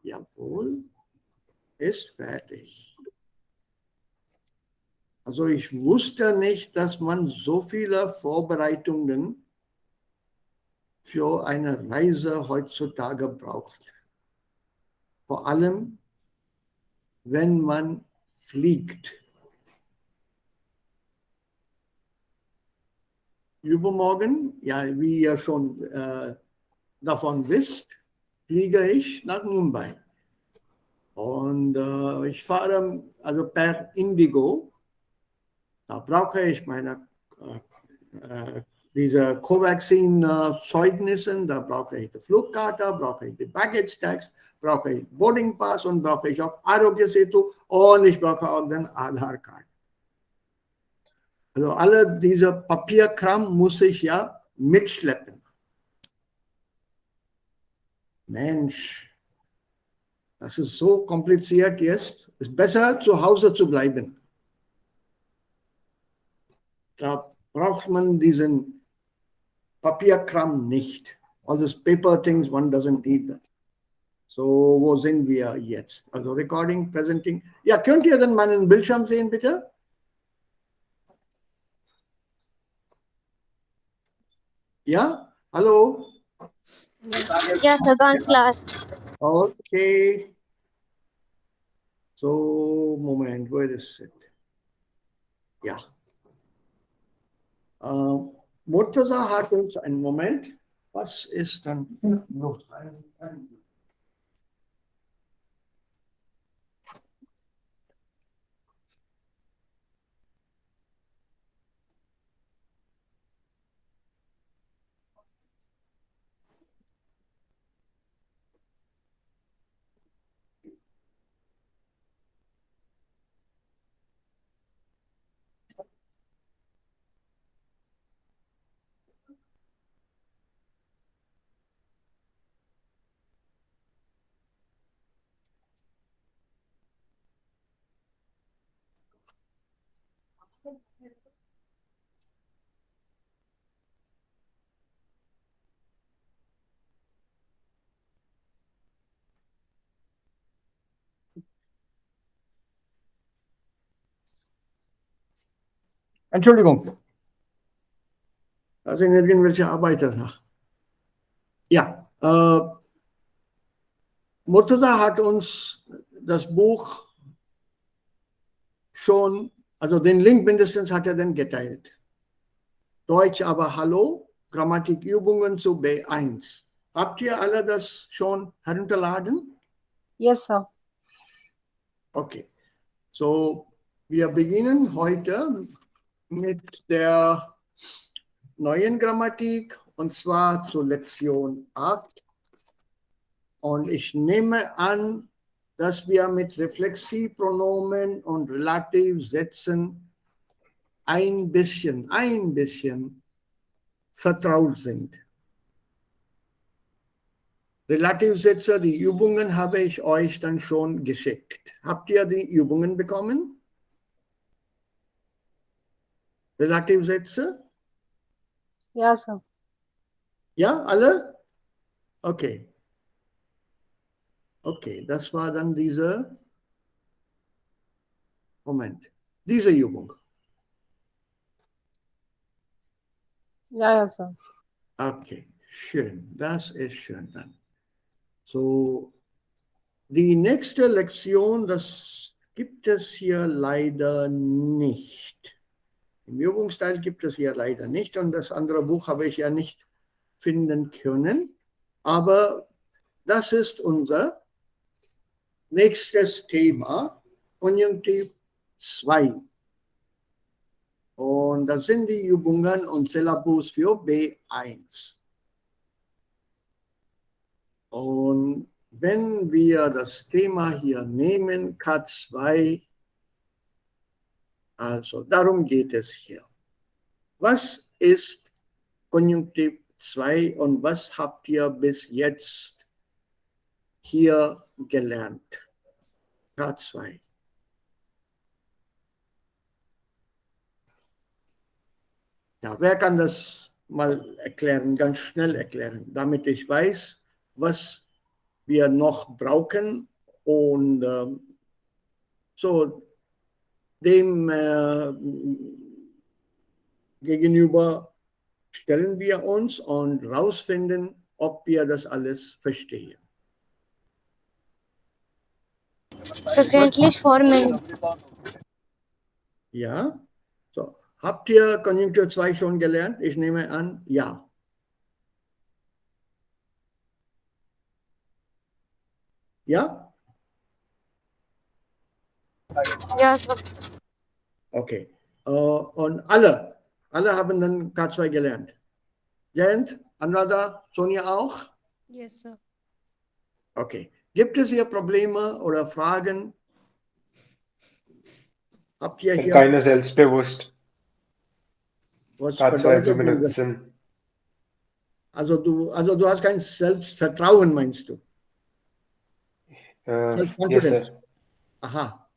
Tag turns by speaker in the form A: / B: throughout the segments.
A: Jawohl, ist fertig. Also ich wusste nicht, dass man so viele Vorbereitungen für eine Reise heutzutage braucht. Vor allem, wenn man fliegt. Übermorgen, ja, wie ihr schon davon wisst, fliege ich nach Mumbai. Und ich fahre also per Indigo. Da brauche ich meine diese Covaxin-Zeugnissen, da brauche ich die Flugkarte, brauche ich die Baggage Tax, brauche ich Boarding Pass und brauche ich auch Arogya-Setu und ich brauche auch den Aadhaar-Card. Also alle diese Papierkram muss ich ja mitschleppen. Mensch, das ist so kompliziert jetzt. Es ist besser, zu Hause zu bleiben. Da braucht man diesen Papierkram nicht. All these paper things, one doesn't need that. So, wo sind wir jetzt? Also Recording, Presenting. Ja, könnt ihr denn meinen Bildschirm sehen, bitte? Ja? Hallo?
B: Ja, Sir, ganz klar.
A: Okay. So, Moment, where is it? Ja. Murtaza hat uns einen Moment. Was ist dann los? Entschuldigung. Da sind irgendwelche Arbeiter nach. Ja, Murtaza hat uns das Buch schon, also den Link mindestens hat er dann geteilt. Deutsch aber Hallo, Grammatikübungen zu B1. Habt ihr alle das schon herunterladen?
C: Yes, sir.
A: Okay, so wir beginnen heute mit der neuen Grammatik und zwar zur Lektion 8. Und ich nehme an, dass wir mit Reflexivpronomen und Relativsätzen ein bisschen vertraut sind. Relativsätze, die Übungen habe ich euch dann schon geschickt. Habt ihr die Übungen bekommen? Relativsätze?
C: Ja, Sir.
A: Ja, alle? Okay. Okay, das war dann diese Übung.
C: Ja, Sir.
A: Okay, schön. Das ist schön dann. So, die nächste Lektion, das gibt es hier leider nicht. Im Übungsteil gibt es hier leider nicht und das andere Buch habe ich ja nicht finden können. Aber das ist unser nächstes Thema, Konjunktiv 2. Und das sind die Übungen und Syllabus für B1. Und wenn wir das Thema hier nehmen, K2, also darum geht es hier. Was ist Konjunktiv 2 und was habt ihr bis jetzt hier gelernt? K2. Ja, wer kann das mal erklären, ganz schnell erklären, damit ich weiß, was wir noch brauchen und so dem gegenüber stellen wir uns und rausfinden, ob wir das alles verstehen.
B: Frequentlich formen.
A: Ja, so. Habt ihr Konjunktur 2 schon gelernt? Ich nehme an, ja. Ja?
B: Ja, Sir.
A: Okay. Und alle haben dann K2 gelernt. Jayant, Anuradha, Sonja auch?
B: Yes, sir.
A: Okay. Gibt es hier Probleme oder Fragen? Habt ihr hier,
D: Keiner selbstbewusst.
A: was
D: K2 zu
A: bedeutet dieses?
D: benutzen.
A: Also du hast kein Selbstvertrauen, meinst du?
D: Yes,
A: Self-confidence.
D: sir.
A: Aha.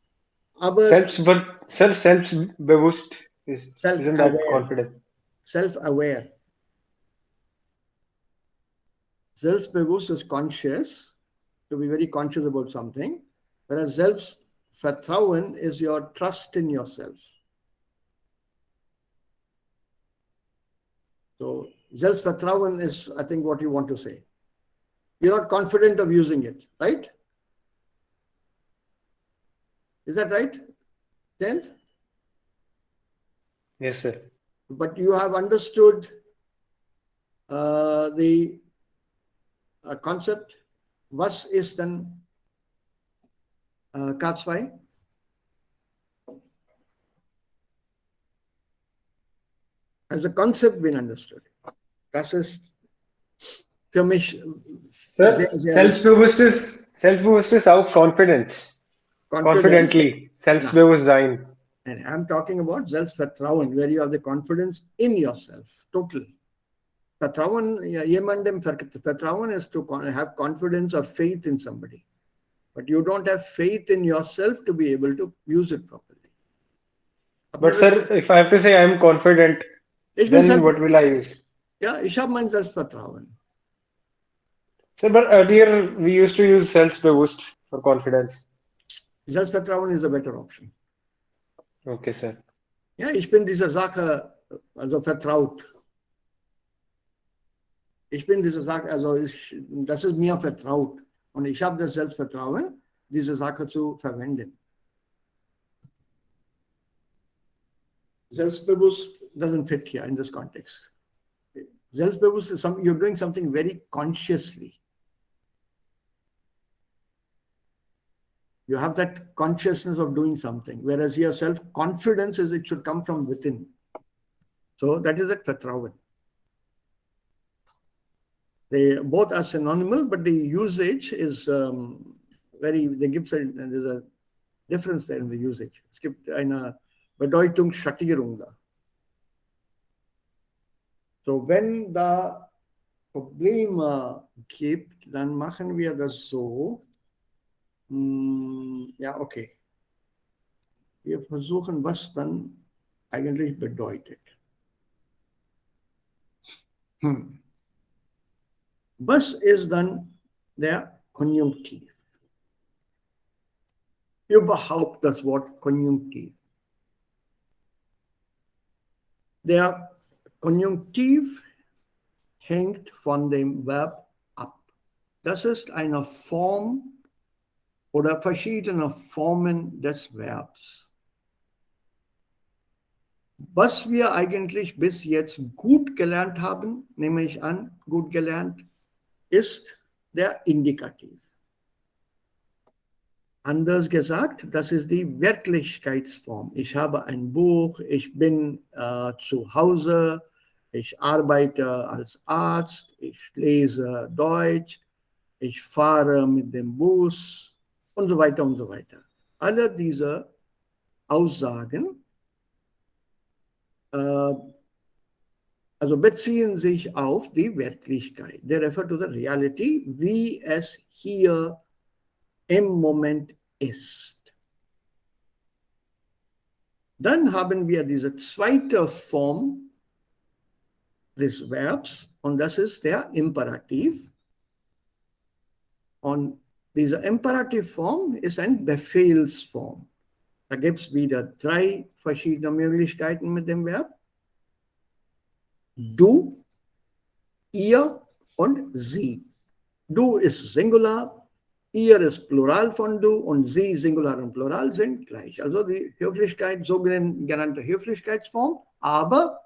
A: Aber
D: Selbstbewusst isn't that
A: self-aware.
D: confident?
A: Self-aware. Selbstbewusst is conscious, to be very conscious about something, whereas Selbstvertrauen is your trust in yourself. So Selbstvertrauen is, I think, what you want to say. You're not confident of using it, right? Is that right, Tenth?
D: Yes, sir.
A: But you have understood the concept. Was ist denn K2? Has the concept been understood? Das ist für mich
D: Sir,
A: sehr, sehr
D: selbstbewusst ist auch Confidence.
A: confidence.
D: Confidently. Selbstbewusst sein.
A: And I'm talking about Selbstvertrauen, where you have the confidence in yourself, total. Vertrauen, jemandem vertrauen is to have confidence or faith in somebody. But you don't have faith in yourself to be able to use it properly.
D: But sir, if I have to say I'm confident, then what will I use?
A: Ja, ich habe mein Selbstvertrauen.
D: Sir, but earlier we used to use selbstbewusst for confidence.
A: Selbstvertrauen is a better option.
D: Okay, sir.
A: Ja, ich bin dieser Sache also vertraut. Ich bin dieser Sache, also das ist mir vertraut. Und ich habe das Selbstvertrauen, diese Sache zu verwenden. Selbstbewusst doesn't fit here in this context. Selbstbewusst is you're doing something very consciously. You have that consciousness of doing something, whereas your self-confidence is it should come from within. So that is that Vertrauen. They both are synonymous, but the usage is there's a difference there in the usage. Es gibt eine Bedeutungsschattierung da. So, wenn da Probleme gibt, dann machen wir das so. Ja, okay. Wir versuchen, was dann eigentlich bedeutet. Was ist dann der Konjunktiv? Überhaupt das Wort Konjunktiv. Der Konjunktiv hängt von dem Verb ab. Das ist eine Form oder verschiedene Formen des Verbs. Was wir eigentlich bis jetzt gut gelernt haben, nehme ich an, gut gelernt, ist der Indikativ. Anders gesagt, das ist die Wirklichkeitsform. Ich habe ein Buch, ich bin zu Hause, ich arbeite als Arzt, ich lese Deutsch, ich fahre mit dem Bus und so weiter und so weiter. Alle diese Aussagen also beziehen sich auf die Wirklichkeit. They refer to the reality, wie es hier im Moment ist. Dann haben wir diese zweite Form des Verbs und das ist der Imperativ. Und diese Imperativform ist eine Befehlsform. Da gibt es wieder 3 verschiedene Möglichkeiten mit dem Verb. Du, ihr und sie. Du ist Singular, ihr ist Plural von du und sie, Singular und Plural, sind gleich. Also die Höflichkeit, sogenannte Höflichkeitsform, aber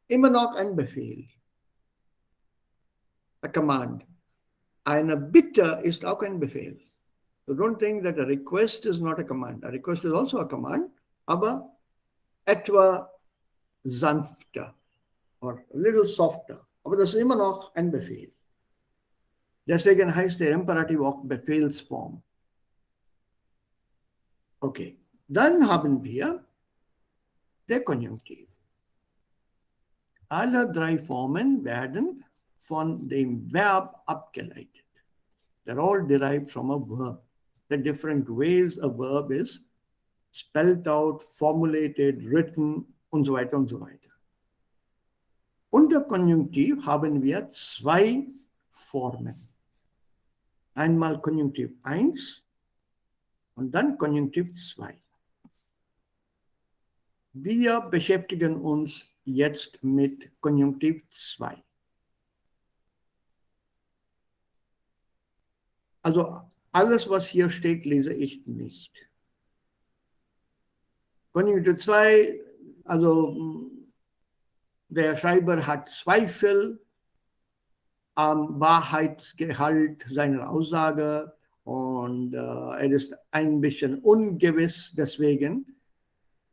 A: immer noch ein Befehl. A command. Eine Bitte ist auch ein Befehl. So don't think that a request is not a command. A request is also a command, aber etwa sanfter or a little softer. Aber das ist immer noch ein Befehl. Deswegen heißt der Imperativ auch Befehlsform. Okay, dann haben wir der Konjunktiv. Alle 3 Formen werden von dem Verb abgeleitet. They're all derived from a verb. The different ways a verb is spelled out, formulated, written und so weiter und so weiter. Unter Konjunktiv haben wir 2 Formen. Einmal Konjunktiv 1 und dann Konjunktiv 2. Wir beschäftigen uns jetzt mit Konjunktiv 2. Also alles, was hier steht, lese ich nicht. Konjunktiv 2, also der Schreiber hat Zweifel am Wahrheitsgehalt seiner Aussage und er ist ein bisschen ungewiss, deswegen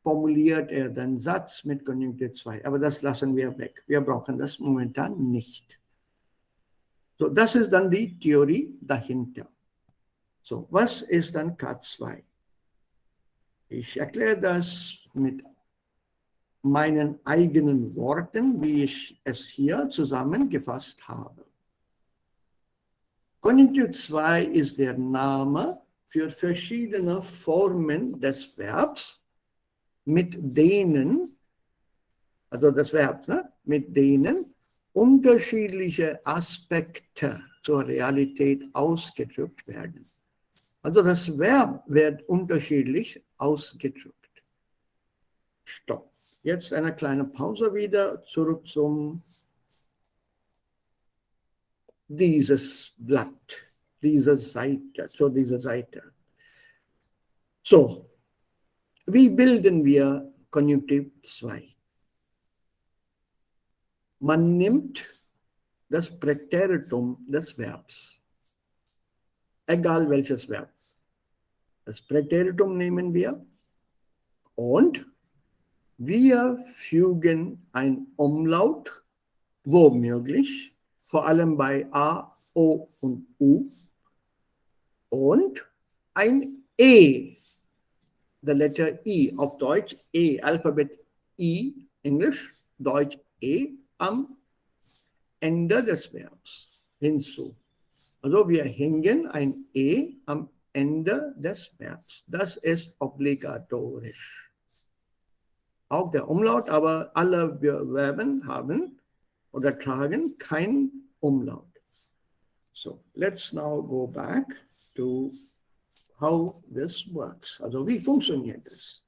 A: formuliert er den Satz mit Konjunktiv 2. Aber das lassen wir weg. Wir brauchen das momentan nicht. So, das ist dann die Theorie dahinter. So, was ist dann K2? Ich erkläre das mit meinen eigenen Worten, wie ich es hier zusammengefasst habe. Konjunktiv 2 ist der Name für verschiedene Formen des Verbs, mit denen, also das Verb, mit denen unterschiedliche Aspekte zur Realität ausgedrückt werden. Also das Verb wird unterschiedlich ausgedrückt. Stopp. Jetzt eine kleine Pause wieder, zurück zum dieses Blatt, diese Seite, zu dieser Seite. So, wie bilden wir Konjunktiv 2? Man nimmt das Präteritum des Verbs, egal welches Verb. Das Präteritum nehmen wir und wir fügen ein Umlaut, womöglich, vor allem bei A, O und U, und ein E, the letter E, auf Deutsch E, Alphabet I, Englisch, Deutsch E, am Ende des Verbs hinzu. Also wir hängen ein E am Ende des Verbs. Das ist obligatorisch. Auch der Umlaut, aber alle Verben haben oder tragen kein Umlaut. So, let's now go back to how this works. Also wie funktioniert das?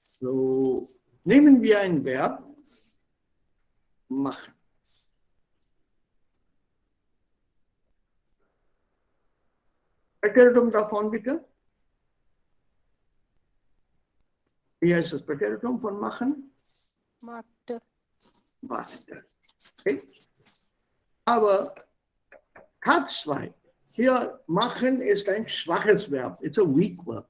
A: So, nehmen wir ein Verb, machen. Präteritum davon bitte. Wie heißt das Präteritum von machen?
B: Machte.
A: Machte. Okay. Aber K2, hier machen ist ein schwaches Verb. It's a weak verb.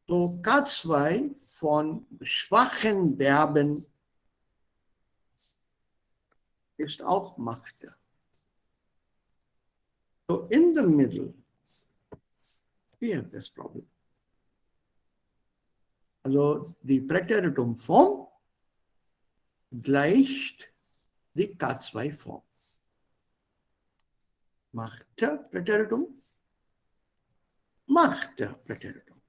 A: So K2 von schwachen Verben ist auch machte. So in the middle, we have this problem. Also die Präteritumform gleicht die K2-Form. Machte Präteritum, machte Präteritum.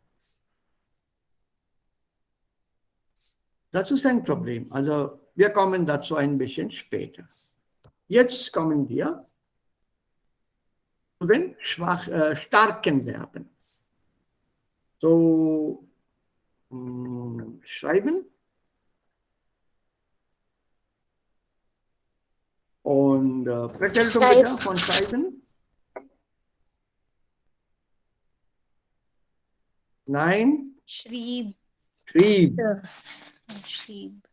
A: Das ist ein Problem. Also Wir kommen dazu ein bisschen später. Jetzt kommen wir zu den starken Verben. So, schreiben. Und Präteritum bitte von schreiben. Nein.
B: Schrieb.
A: Schrieb.
B: Schrieb.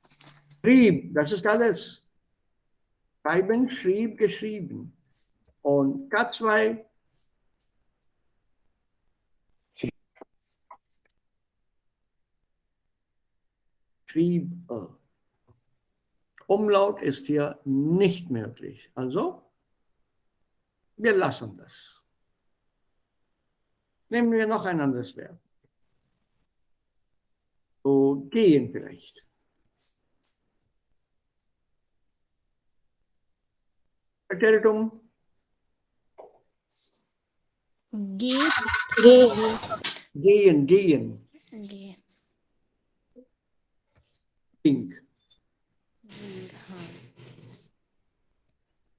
A: Schrieb, das ist alles. Schreiben, schrieb, geschrieben. Und K2. Schrieb. Umlaut ist hier nicht möglich. Also, wir lassen das. Nehmen wir noch ein anderes Verb. So, gehen vielleicht. Präteritum.
B: Geht.
A: Gehen, gehen.
B: Gehen.
A: Ging.
B: Aha.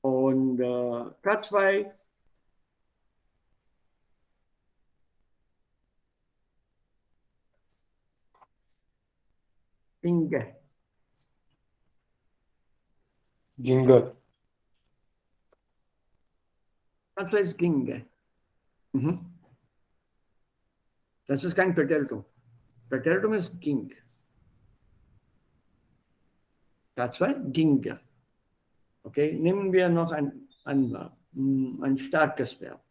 A: Und K2. Ginge.
D: Ginge.
A: K2 ist ginge. Das ist kein Präteritum. Präteritum ist ging. K2 ginge. Okay, nehmen wir noch ein starkes Verb.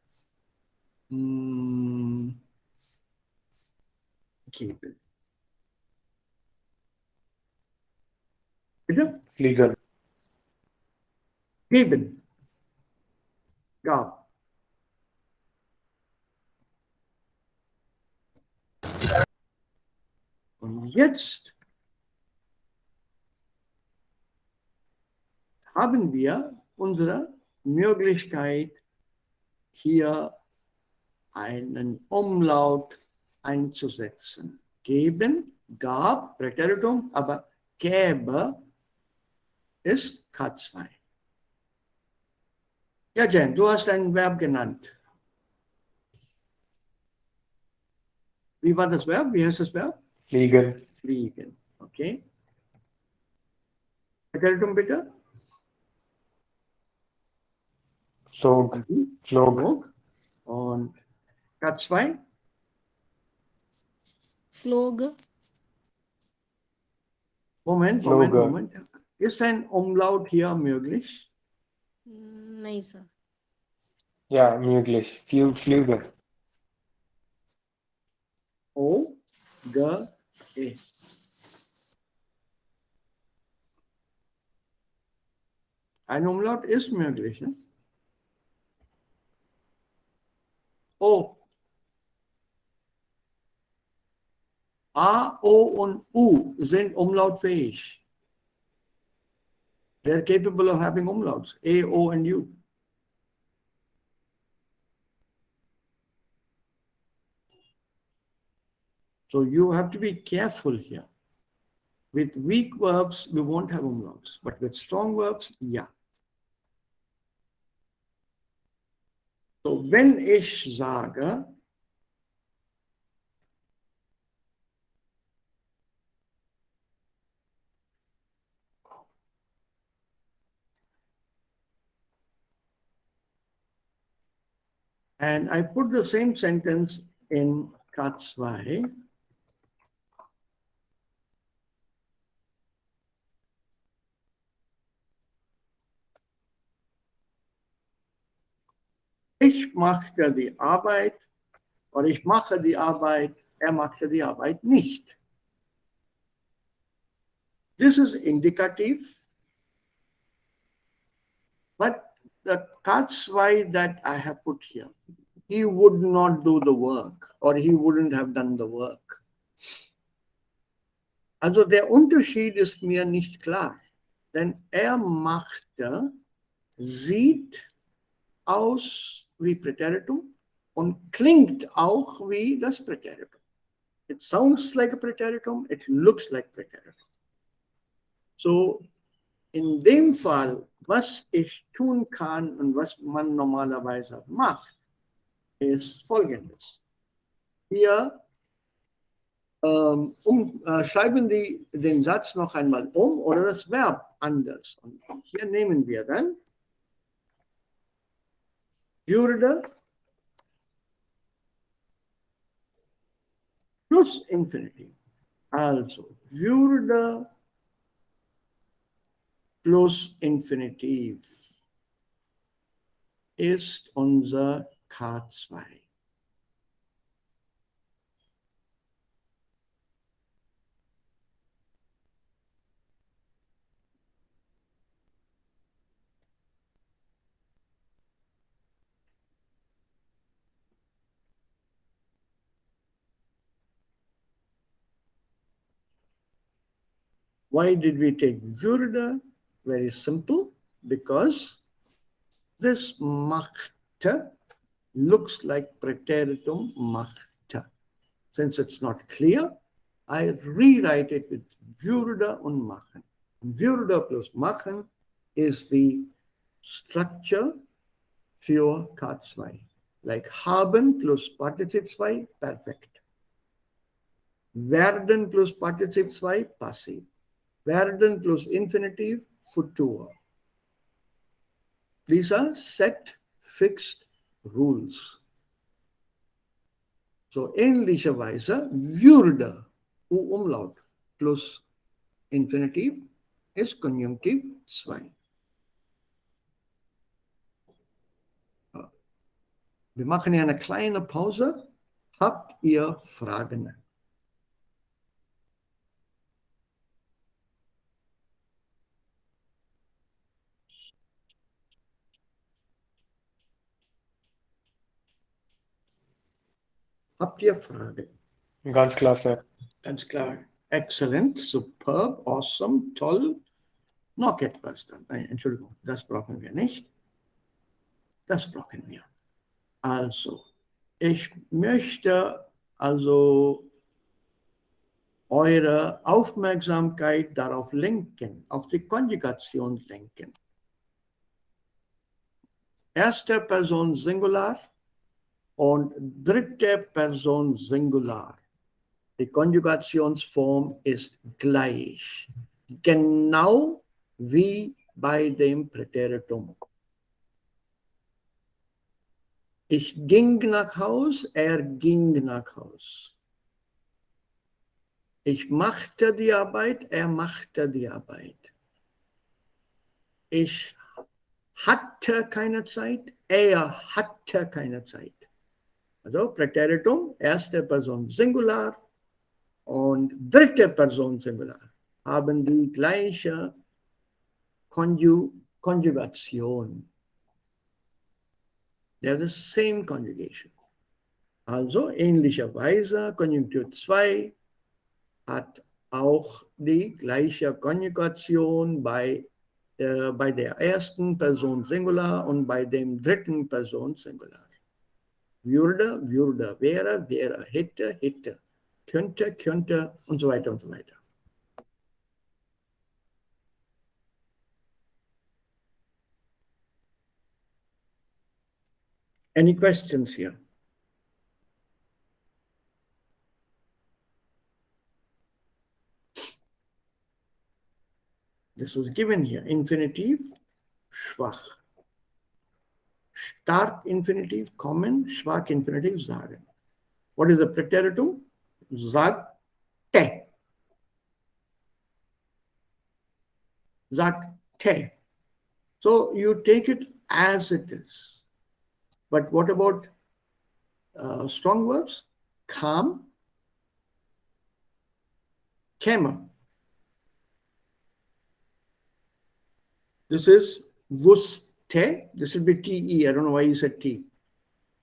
A: Geben. Bitte?
D: Fliegen.
A: Geben. Gab. Und jetzt haben wir unsere Möglichkeit, hier einen Umlaut einzusetzen. Geben, gab, Präteritum, aber gäbe ist K2. Ja, Jen, du hast ein Verb genannt. Wie war das Verb? Wie heißt das Verb?
D: Fliegen.
A: Fliegen. Okay. Präteritum bitte.
D: Flog. Flog.
A: Und K2.
B: Flog.
A: Moment. Ist ein Umlaut hier möglich?
B: Nein, sir.
D: Ja, möglich. Flüge.
A: O, G, E. Ein Umlaut ist möglich. Ne? O. A, O und U sind umlautfähig. They're capable of having umlauts. A, O and U. So you have to be careful here. With weak verbs, we won't have umlauts. But with strong verbs, yeah. So wenn ich sage, and I put the same sentence in K2. Ich machte die Arbeit oder ich mache die Arbeit, er machte die Arbeit nicht. This is indicative, but the K2 that I have put here, he would not do the work or he wouldn't have done the work. Also der Unterschied ist mir nicht klar, denn er machte, sieht aus wie Präteritum und klingt auch wie das Präteritum. It sounds like a Präteritum, it looks like Präteritum. So in dem Fall, was ich tun kann und was man normalerweise macht, ist Folgendes. Hier schreiben die den Satz noch einmal um oder das Verb anders. Und hier nehmen wir dann würde plus Infinitiv. Also würde plus Infinitiv ist unser K2. Why did we take würde? Very simple, because this machte looks like Präteritum machte. Since it's not clear, I rewrite it with würde und machen. Würde plus machen is the structure für K2. Like haben plus Partizip 2, perfekt. Werden plus Partizip 2, passiv. Werden plus Infinitiv, futur. These are set, fixed rules. So ähnlicherweise würde U-Umlaut plus Infinitiv ist Konjunktiv 2. Wir machen hier eine kleine Pause. Habt ihr Fragen? Habt ihr Fragen?
D: Ganz klar, Sir.
A: Ganz klar. Excellent, superb, awesome, toll. Noch etwas dann. Entschuldigung, das brauchen wir nicht. Das brauchen wir. Also, ich möchte also eure Aufmerksamkeit darauf lenken, auf die Konjugation lenken. Erste Person Singular und dritte Person Singular. Die Konjugationsform ist gleich, genau wie bei dem Präteritum. Ich ging nach Haus, er ging nach Haus. Ich machte die Arbeit, er machte die Arbeit. Ich hatte keine Zeit, er hatte keine Zeit. Also Präteritum, erste Person Singular und dritte Person Singular haben die gleiche Konjugation. They have the same conjugation. Also ähnlicherweise Konjunktur 2 hat auch die gleiche Konjugation bei der ersten Person Singular und bei dem dritten Person Singular. Würde, würde, wäre, wäre, hätte, hätte, könnte, könnte und so weiter und so weiter. Any questions here? This is given here. Infinitiv, schwach. Stark Infinitiv, kommen, schwach Infinitiv, sagen. What is the Präteritum? Sagte. Sagte. So you take it as it is. But what about strong verbs? Kam, käme. This is wusste. This will be TE. I don't know why you said T.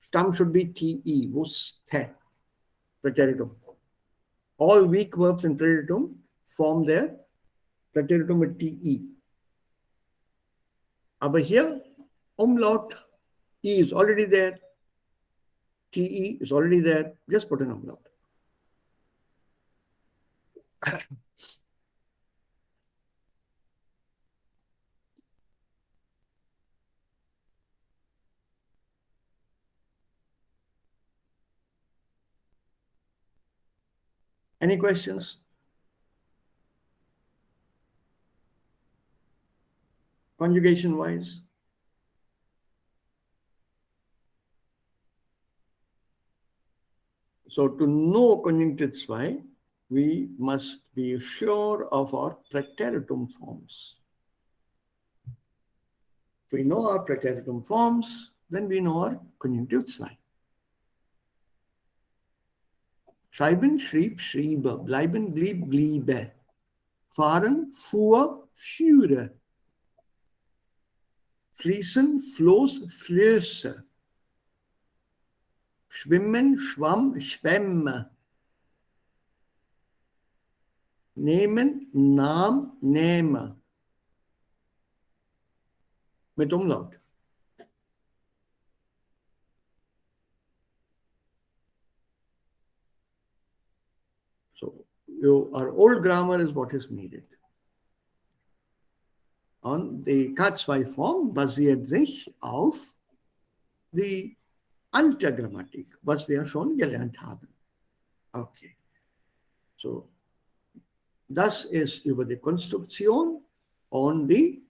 A: Stum should be TE. Wusste. Präteritum. All weak verbs in Präteritum form their Präteritum with TE. Aber hier, Umlaut E is already there. TE is already there. Just put an umlaut. Any questions? Conjugation wise? So to know conjunctive 2, we must be sure of our preteritum forms. If we know our preteritum forms, then we know our conjunctive 2. Schreiben, schrieb, schriebe, bleiben, blieb, bliebe, fahren, fuhr, führe, fließen, floß, flöße, schwimmen, schwamm, schwämme, nehmen, nahm, nehme. Mit Umlaut. So our old grammar is what is needed. Und die K2-Form basiert sich auf die alte Grammatik, was wir schon gelernt haben. Okay. So, das ist über die Konstruktion und die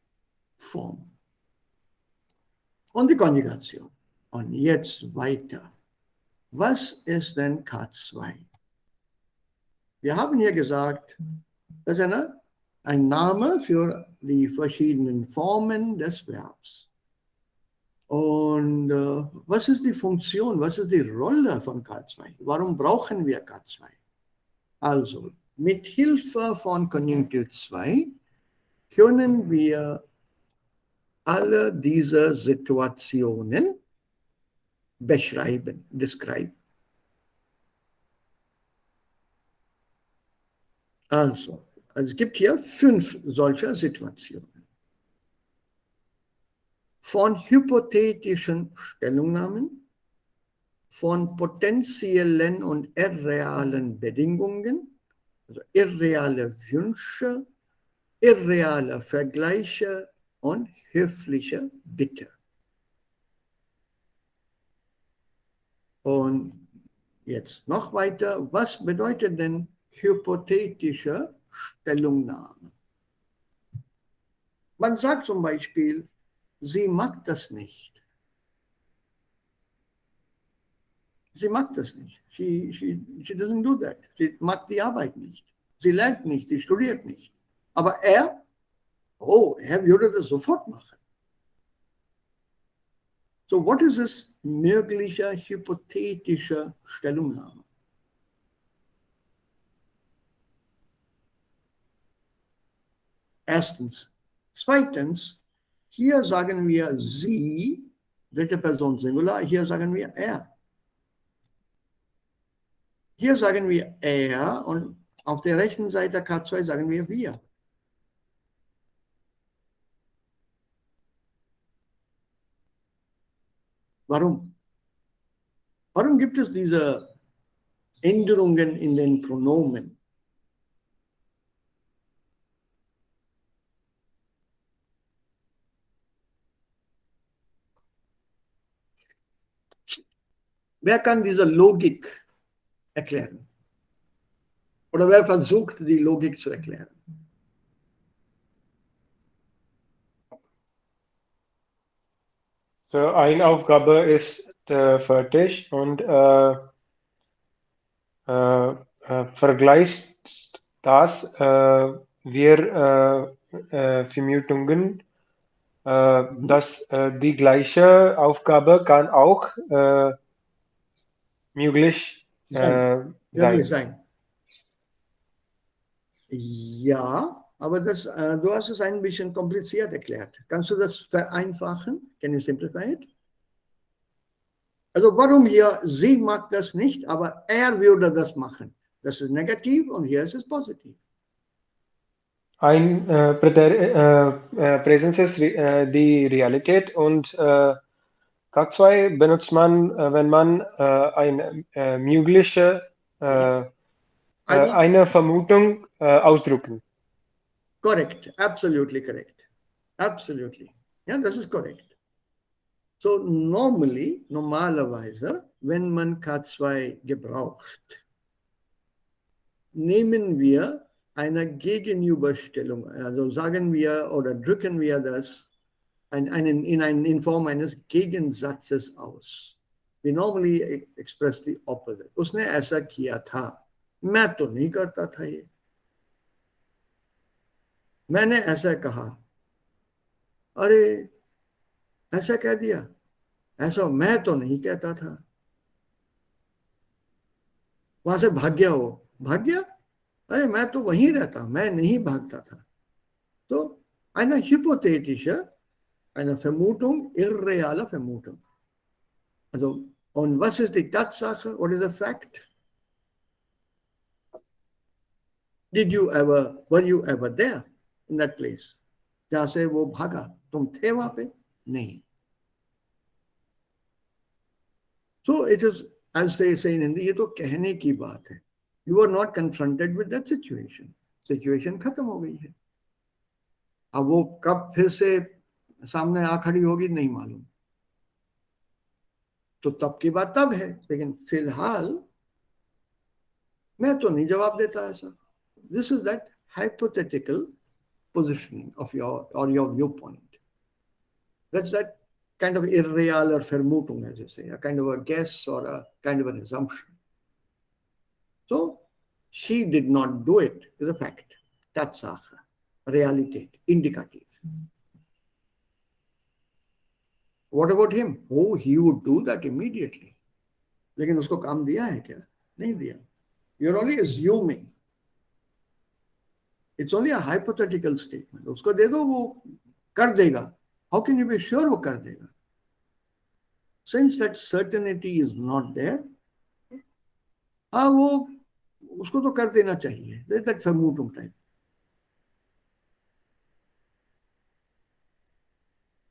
A: Form und die Konjugation. Und jetzt weiter. Was ist denn K2? Wir haben hier gesagt, das ist ein Name für die verschiedenen Formen des Verbs. Und was ist die Funktion, was ist die Rolle von K2? Warum brauchen wir K2? Also, mit Hilfe von Konjunktiv 2 können wir alle diese Situationen beschreiben, describe. Also, es gibt hier 5 solcher Situationen. Von hypothetischen Stellungnahmen, von potenziellen und irrealen Bedingungen, also irreale Wünsche, irreale Vergleiche und höfliche Bitte. Und jetzt noch weiter, was bedeutet denn hypothetische Stellungnahme? Man sagt zum Beispiel, sie mag das nicht. Sie mag das nicht. She doesn't do that. Sie mag die Arbeit nicht. Sie lernt nicht, sie studiert nicht. Aber er würde das sofort machen. So, what is this mögliche hypothetische Stellungnahme? Erstens. Zweitens, hier sagen wir sie, dritte Person Singular, hier sagen wir er. Hier sagen wir er und auf der rechten Seite K2 sagen wir wir. Warum? Warum gibt es diese Änderungen in den Pronomen? Wer kann diese Logik erklären? Oder wer versucht, die Logik zu erklären?
D: So, eine Aufgabe ist fertig und vergleichst das wir Vermutungen, dass die gleiche Aufgabe kann auch möglich
A: Möglich
D: sein.
A: sein. Ja, aber du hast es ein bisschen kompliziert erklärt. Kannst du das vereinfachen? Can you simplify it? Also warum hier, sie mag das nicht, aber er würde das machen. Das ist negativ und hier ist es positiv.
D: Ein Präsenz ist die Realität und K2 benutzt man, wenn man eine mögliche eine Vermutung ausdrücken.
A: Correct, absolutely correct. Absolutely. Ja, das ist korrekt. So normalerweise, wenn man K2 gebraucht, nehmen wir eine Gegenüberstellung, also sagen wir oder drücken wir das in Form eines Gegensatzes aus. We normally express the opposite. उसने ऐसा किया था, मैं तो नहीं करता था ये, मैंने ऐसा कहा, अरे ऐसा कह दिया, ऐसा मैं तो नहीं कहता था, वहां से भाग गया, वो भाग गया, अरे मैं तो वहीं रहता, मैं नहीं भागता था. So eine hypothetische, eine Vermutung, irreale Vermutung. Also, und was ist die Tatsache? What is the fact? Were you ever there in that place? जहां से वो भागा, तुम थे वहां पे? नहीं. So it is, as they say in Hindi, ये तो कहने की बात है. You were not confronted with that situation. Situation खत्म हो गई है. अब वो कब फिर से सामने आ खड़ी होगी नहीं मालूम. तो तब की बात तब है, लेकिन फिलहाल मैं तो नहीं जवाब देता ऐसा. This is that hypothetical positioning of your viewpoint. That's that kind of irreal or Vermutung, as you say, a kind of a guess or a kind of an assumption. So she did not do it, is a fact. Tatsache, Realität, Indikativ. What about him? Oh, he would do that immediately. लेकिन उसको काम दिया है क्या? नहीं दिया. You're only assuming. It's only a hypothetical statement. उसको दे दो, वो कर देगा. How can you be sure वो कर देगा? Since that certainty is not there, हाँ वो उसको तो कर देना चाहिए. There's that Vermutung type.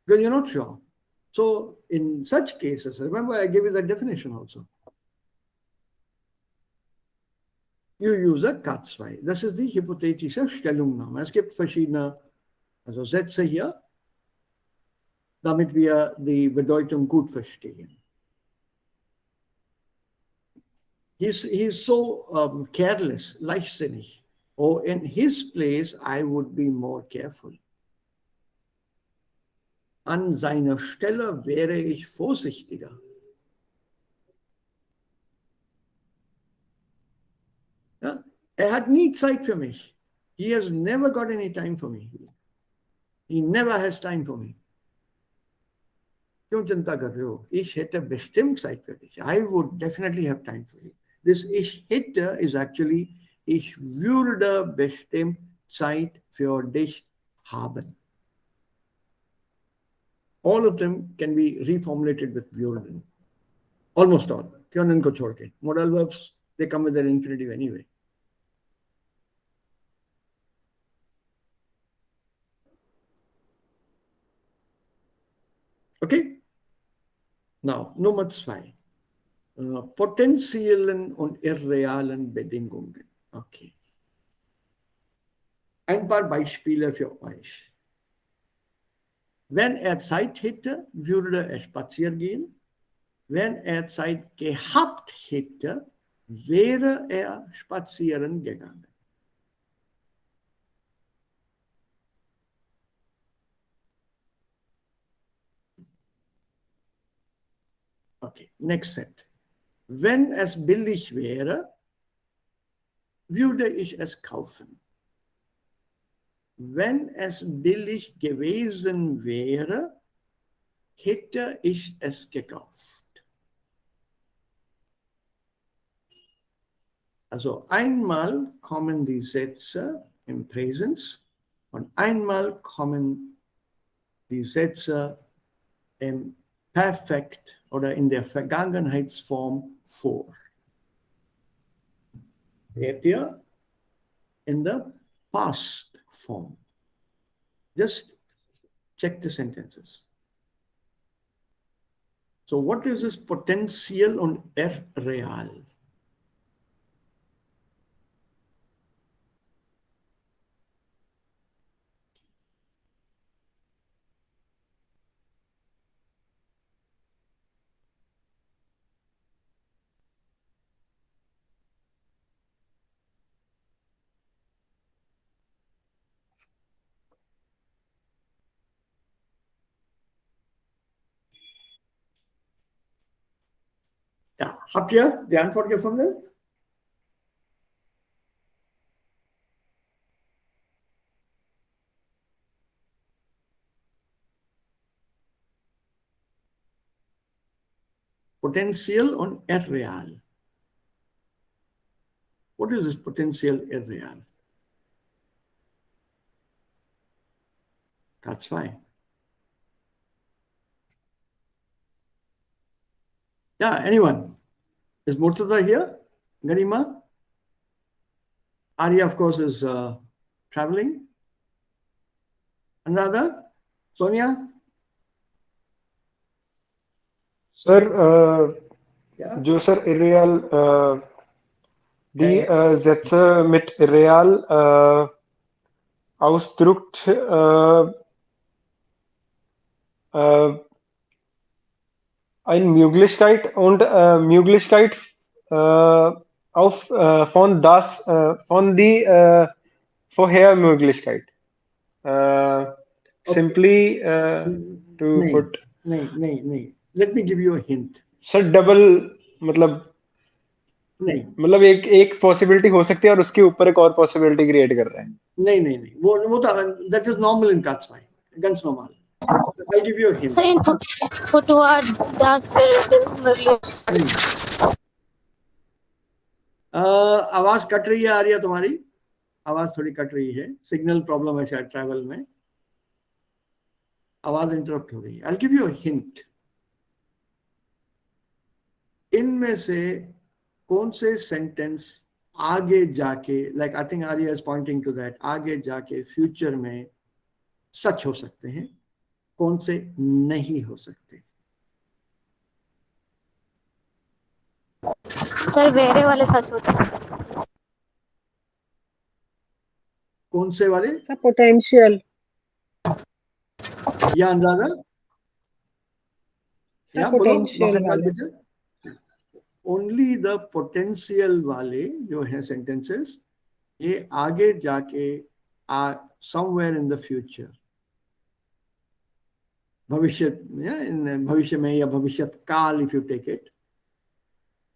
A: Because you're not sure. So in such cases, remember I gave you the definition also. You use a K2. Das ist die hypothetische Stellungnahme. Es gibt verschiedene Sätze hier, damit wir die Bedeutung gut verstehen. He's so careless, leichtsinnig. Oh, in his place, I would be more careful. An seiner Stelle wäre ich vorsichtiger. Ja? Hat nie Zeit für mich. He has never got any time for me. He never has time for me. क्यों चिंता कर रहे हो? Ich hätte bestimmt Zeit für dich. I would definitely have time for you. This ich hätte is actually ich würde bestimmt Zeit für dich haben. All of them can be reformulated with würden. Almost all. Können को छोड़ के. Modal verbs, they come with their infinitive anyway. Okay? Now, Nummer 2. Potenziellen und irrealen Bedingungen. Okay. Ein paar Beispiele für euch. Wenn er Zeit hätte, würde er spazieren gehen. Wenn er Zeit gehabt hätte, wäre er spazieren gegangen. Okay, next set. Wenn es billig wäre, würde ich es kaufen. Wenn es billig gewesen wäre, hätte ich es gekauft. Also einmal kommen die Sätze im Präsens und einmal kommen die Sätze im Perfekt oder in der Vergangenheitsform vor. Seht ihr? In the past form. Just check the sentences. So what is this Potenzial und irreal? Habt ihr die Antwort gefunden? Potenziell und irreal. What is this potential irreal? K2. Yeah, anyone? Is Murtaza here? Garima? Arya, of course, is traveling. Another? Sonia?
D: Sir,
A: Yeah.
D: जो sir irreal die
A: Yeah.
D: Sätze mit real ausdrückt eine Möglichkeit und Möglichkeit auf von die Vorhermöglichkeit. Simply to
A: नहीं,
D: put
A: नहीं, नहीं, नहीं. Let me give you a hint.
D: Sir double मतलब
A: नहीं,
D: मतलब एक possibility हो सकती है और उसके ऊपर एक और पॉसिबिलिटी क्रिएट कर रहे हैं.
A: नहीं, नहीं, नहीं. वो तो that is normal in K2. Ganz normal. I'll give you a hint.
B: Sir इन फुटवर्ड das wird möglich.
A: नहीं. आवाज कट रही है आर्या तुम्हारी. आवाज थोड़ी कट रही है. सिग्नल प्रॉब्लम है शायद ट्रैवल में. आवाज इंटरप्ट हो गई. I'll give you a hint. इनमें से कौन से सेंटेंस आगे जाके, like I think Arya is pointing to that, आगे जाके फ्यूचर में सच हो सकते हैं, कौन से नहीं हो सकते.
B: सर वेरे वाले सच होते हैं.
A: कौन से वाले?
C: Sir potential.
A: या अंदाजा?
C: सर
A: या बोलो
C: पोटेंशियल वाले.
A: बेटा. ओनली द पोटेंशियल वाले जो है सेंटेंसेस, ये आगे जाके समवेयर इन द फ्यूचर, भविष्य भविष्य में या भविष्य काल, if you take it,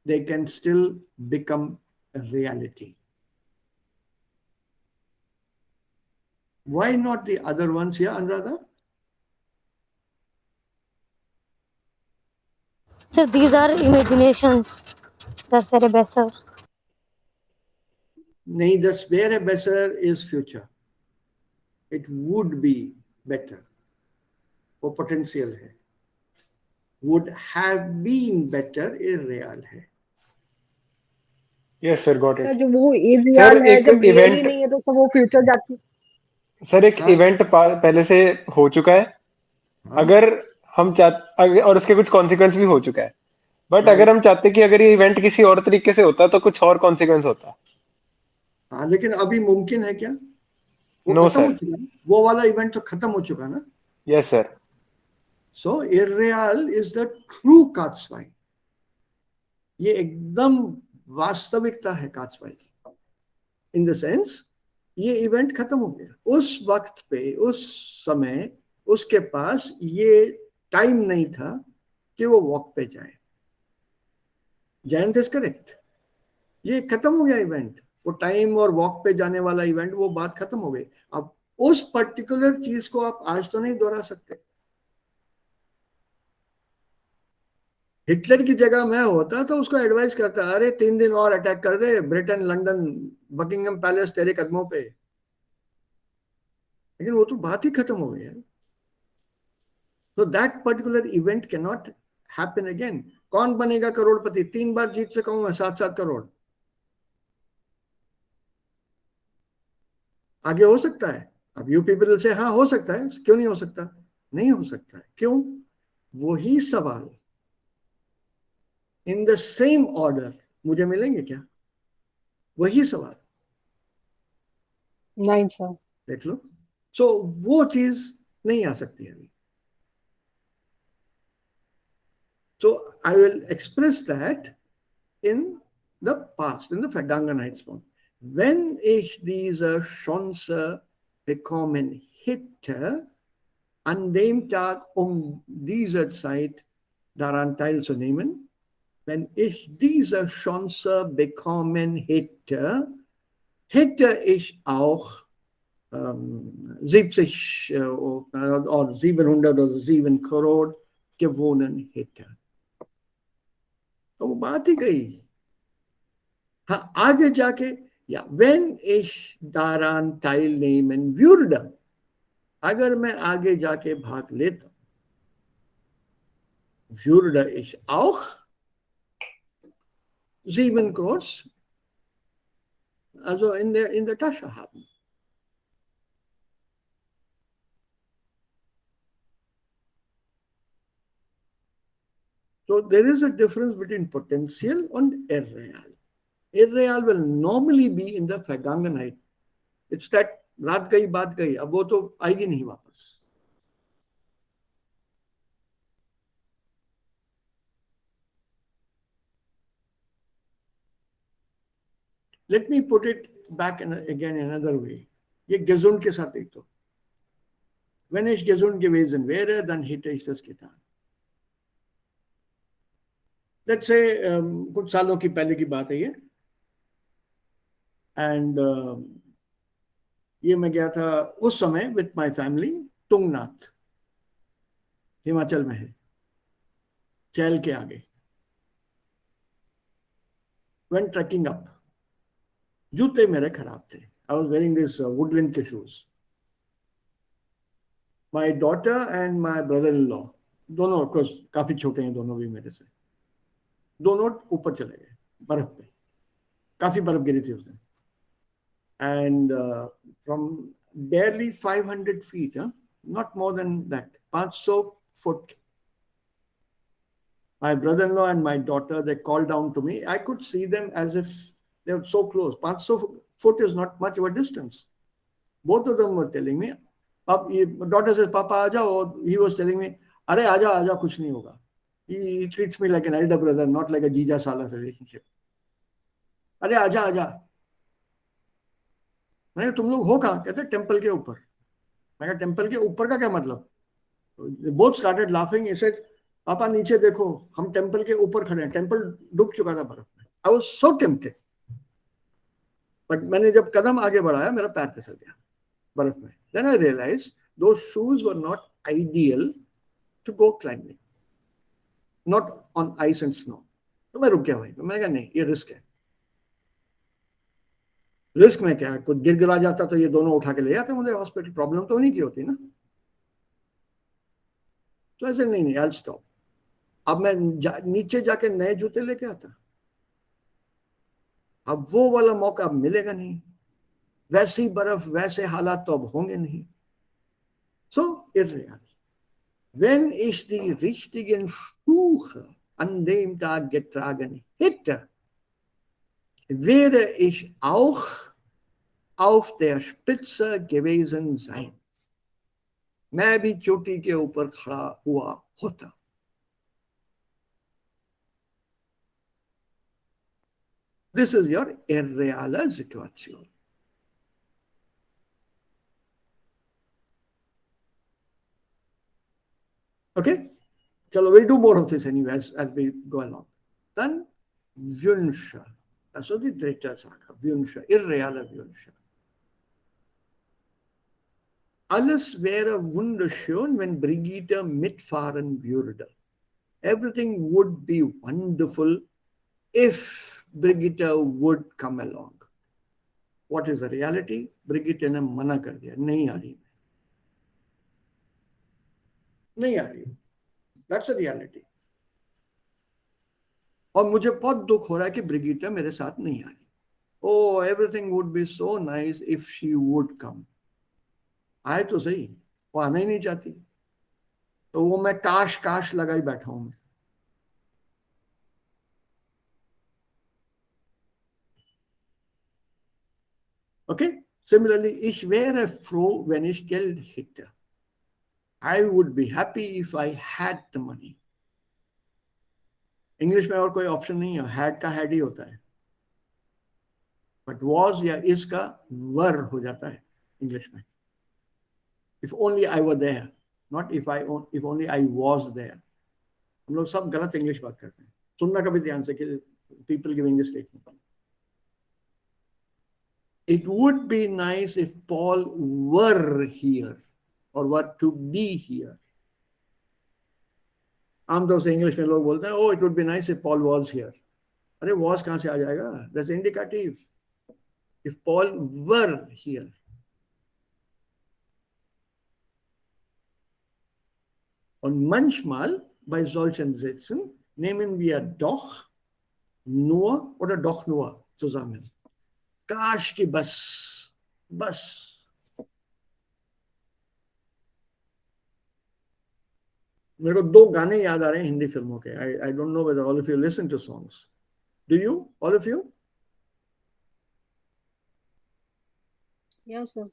A: they can still become a reality. Why not the other ones here, Anuradha?
B: Sir these are imaginations. That's very best, sir.
A: नहीं, that's where better is future. It would be better. वो potential है. Would have been better irreal है.
D: Yes sir got
C: sir
D: it.
C: जो वो is
D: sir
C: real है,
D: एक
C: जब real ही
D: event
C: नहीं है तो सब वो फ्यूचर जाके.
D: सर एक
A: हाँ.
D: इवेंट पहले से हो चुका है.
A: हाँ.
D: अगर हम चाहते और उसके कुछ कॉन्सिक्वेंस भी हो चुका है, बट अगर
A: Right.
D: हम चाहते कि अगर ये इवेंट किसी और तरीके से होता तो कुछ और कॉन्सिक्वेंस होता.
A: हाँ, लेकिन अभी मुमकिन है क्या? वो
D: नो
A: खत्म हो
D: सर.
A: चुका है. वो वाला इवेंट तो खत्म हो चुका ना.
D: Yes sir.
A: So irreal is the true K2. ये एकदम वास्तविकता है K2 की. इन द सेंस ये इवेंट खत्म हो गया. उस वक्त पे, उस समय उसके पास ये टाइम नहीं था कि वो वॉक पे जाए. Jayant is correct. ये खत्म हो गया इवेंट. वो टाइम और वॉक पे जाने वाला इवेंट, वो बात खत्म हो गई. अब उस पर्टिकुलर चीज को आप आज तो नहीं दोहरा सकते. हिटलर की जगह मैं होता तो उसको एडवाइस करता, अरे 3 दिन और अटैक कर दे, ब्रिटेन, लंदन, बकिंगम पैलेस तेरे कदमों पे. लेकिन वो तो बात ही खत्म हो गई है. तो that particular event can not happen again. कौन बनेगा करोड़पति? 3 बार जीत सका हूं मैं 7-7 करोड़. आगे हो सकता है. अब यू पीपल से हाँ हो सकता है, क्यों नहीं हो सकता? नहीं हो सकता है. क्यों? वही सवाल इन द सेम ऑर्डर मुझे मिलेंगे क्या? वही सवाल.
C: नहीं सर.
A: देख लो. सो वो चीज नहीं आ सकती है अभी. So I will express that in the past, in the Vergangenheitsform. Wenn ich diese Chance bekommen hätte, an dem Tag um diese Zeit daran teilzunehmen, wenn ich diese Chance bekommen hätte, hätte ich auch 70 oder 700 oder 7 Crore gewonnen hätte. तो बात ही गई. हाँ, आगे जाके या wenn ich daran teilnehmen würde, अगर मैं आगे जाके भाग लेता, würde ich auch 7 Crores also in der Tasche haben. So there is a difference between potential and irreal. Irreal will normally be in the Vergangenheit. It's that रात गई बात गई, अब वो तो आएगी नहीं वापस. Let me put it back again another way. ये gesund के साथ एक तो. Wenn ich gesund gewesen wäre, dann hätte ich das getan. Let's say कुछ सालों की पहले की बात है ये. And ये मैं गया था उस समय with my family Tungnath, Himachal में है, चैल के आगे. Went trekking up. जूते मेरे खराब थे. I was wearing this woodland के shoes. My daughter and my brother-in-law, दोनों of course काफी छोटे हैं दोनों भी मेरे से, दोनों ऊपर चले गए बर्फ पे. काफी बर्फ गिरी थी उस दिन. And from barely 500 feet, not more than that, 500 foot. My brother-in-law and my daughter, they called down to me. I could see them as if they were so close. 500 foot is not much of a distance. Both of them were telling me. Daughter says, Papa, aaja. Or he was telling me, Are, aaja, aaja, kuch nahi hoga. He treats me like an elder brother, not like a Jija Sala relationship. Are, aaja, aaja. मैंने तुम लोग हो कहाँ? कहते temple के ऊपर. मैं कहा टेम्पल के ऊपर का क्या मतलब? Both started laughing. He said पापा नीचे देखो, हम टेम्पल के ऊपर खड़े हैं. टेम्पल डूब चुका था बर्फ में. I was so tempted, but मैंने जब कदम आगे बढ़ाया मेरा पैर फिसल गया बर्फ में. Then I realise those shoes were not ideal to go climbing, not on ice and snow. तो मैं रुक गया वहीं पे. मैंने कहा नहीं, ये रिस्क है. रिस्क में क्या है, कुछ गिर गिरा जाता तो ये दोनों उठा के ले जाते मुझे हॉस्पिटल. प्रॉब्लम तो उन्हीं की होती ना. तो ऐसे नहीं, आई स्टॉप. अब मैं नीचे जाके नए जूते लेके आता. अब वो वाला मौका अब मिलेगा नहीं. वैसी बर्फ वैसे हालात तो अब होंगे नहीं. So irreal. Wenn ich die richtigen Schuhe an dem Tag getragen hätte, wäre ich auch auf der Spitze gewesen sein. मैं भी चोटी के ऊपर खड़ा हुआ होता. This is your irreale Situation. Okay? Chalo, we'll do more of this anyway as we go along. Dann Wünsche. Also die dritte Sache. Wünsche, irreale Wünsche. Alles wäre wunderschön, wenn Brigitte mitfahren würde. Everything would be wonderful if Brigitte would come along. What is the reality? Brigitte ने मना कर दिया, नहीं आ रही, नहीं आ रही. That's the reality. और मुझे बहुत दुख हो रहा है कि ब्रिगिटा मेरे साथ नहीं आ रही. Oh, everything would be so nice if she would come. आए तो सही, वो आना ही नहीं चाहती. तो वो मैं काश काश लगाई बैठा हूं. Okay? Similarly, ich wäre froh, wenn ich Geld hätte. I would be happy if I had the money. English में और कोई ऑप्शन नहीं है. हैड का हैड ही होता है. बट वॉज या इज का वर हो जाता है इंग्लिश में. If only I were there, not if only I was there. हम लोग सब गलत इंग्लिश बात करते हैं. सुनना कभी ध्यान से कि people giving a statement. It would be nice if Paul were here or were to be here. आमतौर से इंग्लिश में लोग बोलते हैं oh it would be nice if Paul was here. अरे was कहाँ से आ जाएगा? That's indicative. If Paul were here. Und manchmal bei solchen Sätzen nehmen wir doch, nur oder doch nur zusammen. काश की बस. मेरे को दो गाने याद आ रहे हैं हिंदी फिल्मों के. I don't know whether all of you listen to songs. Do you? All of you?
C: Yes, sir.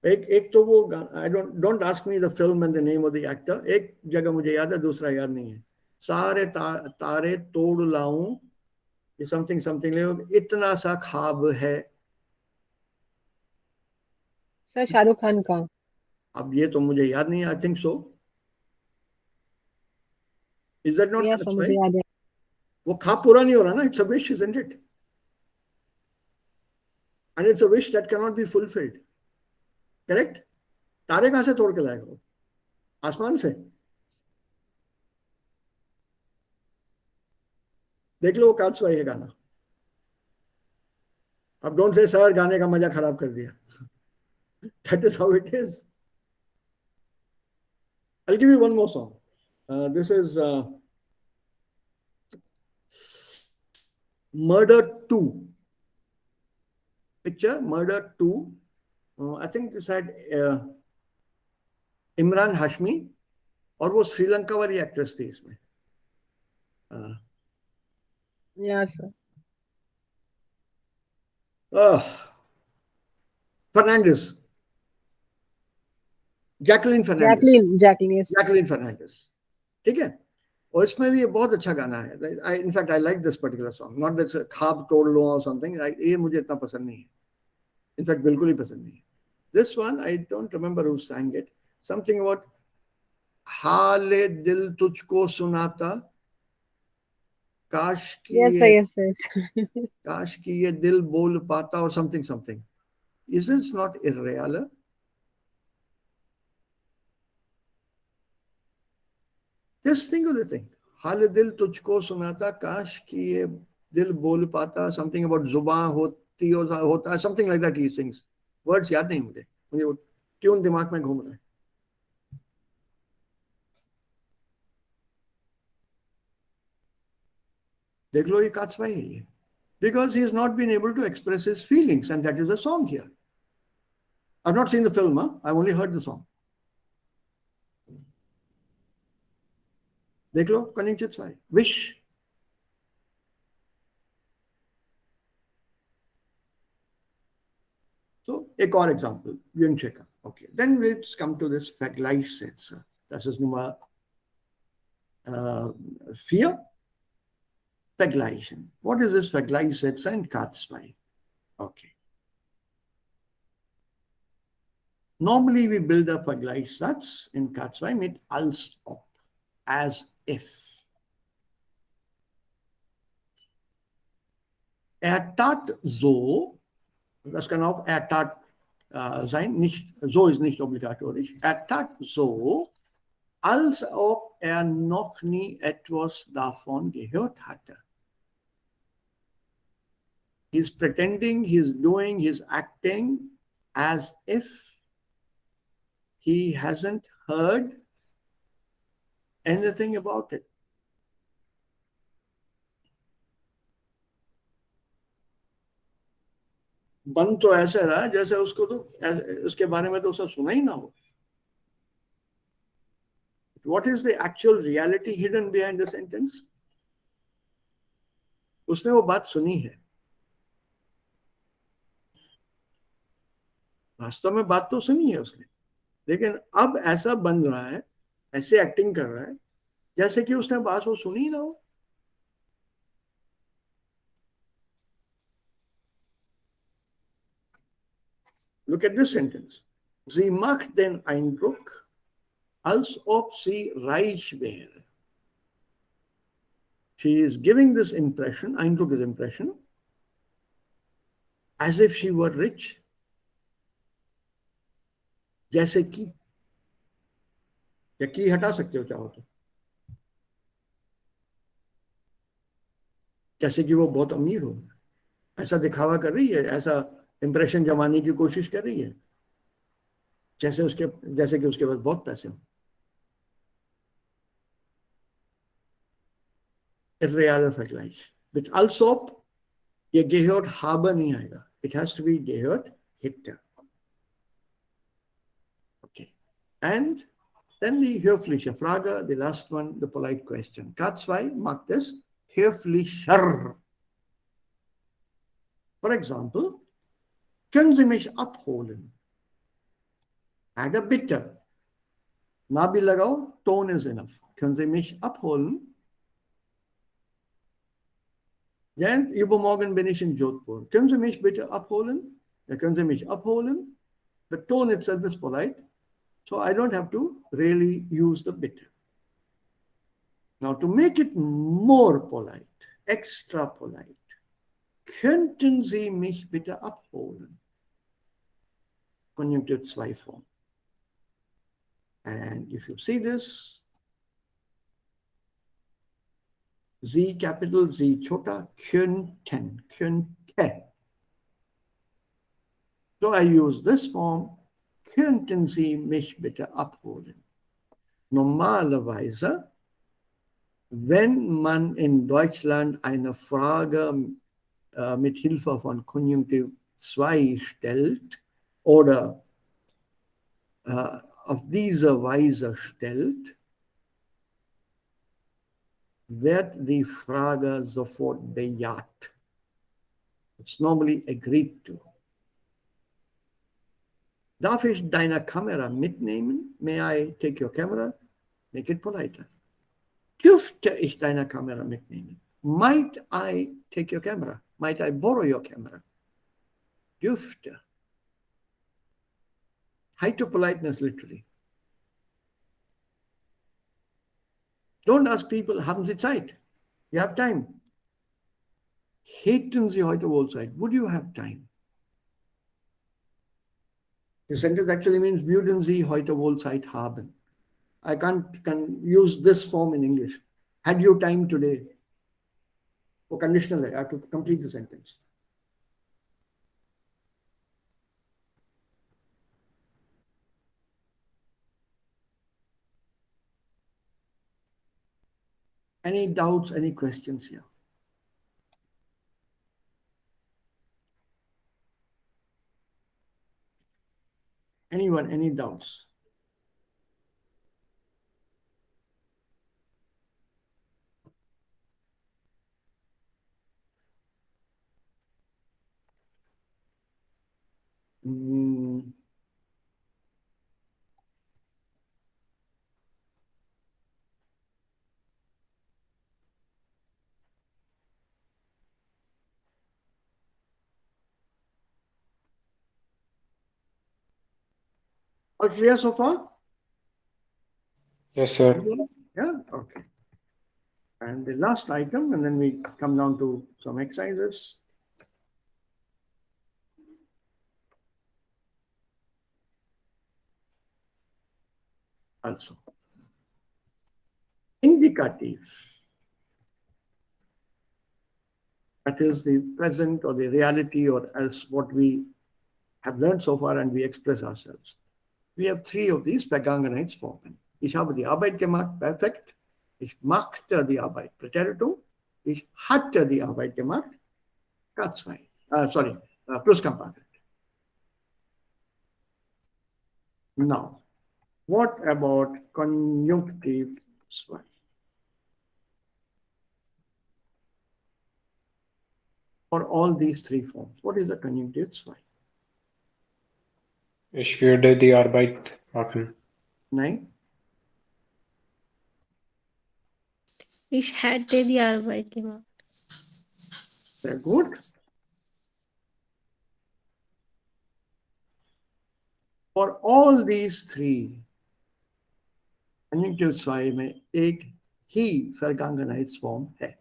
A: एक तो वो I don't ask me the film and the name of the actor. एक जगह मुझे याद है, दूसरा याद नहीं है. सारे तारे तोड़ लाऊं, ये something इतना सा ख्वाब है.
C: सर शाहरुख खान का.
A: अब ये तो मुझे याद नहीं है. I think so. Is that not
C: Yes, sir, मुझे
A: right?
C: याद है.
A: वो ख्वाब पूरा नहीं हो रहा ना. It's a wish, isn't it? And it's a wish that cannot be fulfilled. Correct? तारे कहां से तोड़ के लाएगा वो? आसमान से. देख लो वो काट्सवाई है गाना. अब डोंट से सर गाने का मजा खराब कर दिया. That is how it is. I'll give you one more song. This is Murder 2. Picture Murder 2. I think this had Imran Hashmi और वो श्रीलंका वाली एक्ट्रेस थी इसमें.
C: Yes, sir.
A: Fernandez. Jacqueline Fernandez.
C: Jacqueline, yes.
A: Jacqueline Fernandez. ठीक है. और इसमें भी ये बहुत अच्छा गाना है. In fact, I like this particular song. Not that ख्वाब तोड़ लो or something. ये मुझे इतना पसंद नहीं है. In fact, बिल्कुल ही पसंद नहीं है. This one, I don't remember who sang it. Something about हाले दिल तुझको सुनाता, काश की
C: Yes, sir, yes, yes.
A: काश की ये दिल बोल पाता or something. Is this not irreal? Just think of the thing. हाले दिल तुझको सुनाता, काश की ये दिल बोल पाता, something about जुबान होती होता, something like that he sings. Words याद नहीं मुझे वो ट्यून दिमाग में घूम रहा है. देख लो ये काट्सवाई है ये. Because he has not been able to express his feelings, and that is the song here. I've not seen the film, I've only heard the song. देख लो कनिंचित्सवाई. Wish. So, एक और example, Yuncheka. Okay, then let's come to this Vergleichssätze. Das ist Nummer 4. Vergleichen. What is this Vergleichssätze in K2? Okay. Normally we build a Vergleichssatz in K2 mit als ob, as if. Tat so, das kann auch tat sein, nicht, so ist nicht obligatorisch. Tat so, als ob noch nie etwas davon gehört hatte. He's pretending, he's doing, he's acting as if he hasn't heard anything about it. बन तो ऐसे रहा है जैसे उसको तो उसके बारे में तो उसने सुना ही ना हो. What is the actual reality hidden behind the sentence? उसने वो बात सुनी है. वास्तव में बात तो सुनी है उसने, लेकिन अब ऐसा बन रहा है, ऐसे एक्टिंग कर रहा है जैसे कि उसने बात वो सुनी ही ना हो. Look at this sentence. Sie macht den Eindruck, als ob sie reich wäre. She is giving this impression, Eindruck is impression, as if she were rich. जैसे कि, या की हटा सकते हो चाहो तो, जैसे कि वो बहुत अमीर हो, ऐसा दिखावा कर रही है, ऐसा इंप्रेशन जमाने की कोशिश कर रही है, जैसे कि उसके पास बहुत पैसे हो. Irreale Vergleich. Mit Alsop, ihr gehört habe नहीं आएगा. It has to be gehört hätte. Okay. And then the höfliche Frage, the last one, the polite question. K2 macht es höflicher. For example, können Sie mich abholen? Add a bitte. Na bhi lagao, tone is enough. Können Sie mich abholen? Ja, übermorgen bin ich in Jodhpur. Können Sie mich bitte abholen? Ja, können Sie mich abholen? The tone itself is polite, so I don't have to really use the bitte. Now, to make it more polite, extra polite, könnten Sie mich bitte abholen? Konjunktiv 2 form. And if you see this, Sie capital, Sie chota, könnten, könnte. So I use this form, könnten Sie mich bitte abholen? Normalerweise, wenn man in Deutschland eine Frage mit Hilfe von Konjunktiv 2 stellt oder auf diese Weise stellt, wird die Frage sofort bejaht. It's normally agreed to. Darf ich deine Kamera mitnehmen? May I take your camera? Make it politer. Dürfte ich deine Kamera mitnehmen? Might I take your camera? Might I borrow your camera? Dürfte. Height to politeness, literally. Don't ask people, haben Sie Zeit? You have time. Hätten Sie heute wohl Zeit? Would you have time? The sentence actually means, würden Sie heute wohl Zeit haben? I can use this form in English. Had you time today? For conditional, I have to complete the sentence. Any doubts, any questions here? Anyone, any doubts? Mm. All clear so far?
D: Yes, sir.
A: Yeah, okay. And the last item, and then we come down to some exercises. Also, indicative. That is the present or the reality or else what we have learned so far and we express ourselves. We have three of these Vergangenheitsformen. Ich habe die Arbeit gemacht, perfekt. Ich machte die Arbeit, Präteritum. Ich hatte die Arbeit gemacht, K2. Plusquamperfekt. Now, what about Konjunktiv 2? For all these three forms, what is the Konjunktiv 2?
D: Ich würde die Arbeit machen.
A: Nein?
B: Ich hätte die Arbeit gemacht.
A: Sehr gut. For all these three, Konjunktiv 2 में एक ही Vergangenheitsform है.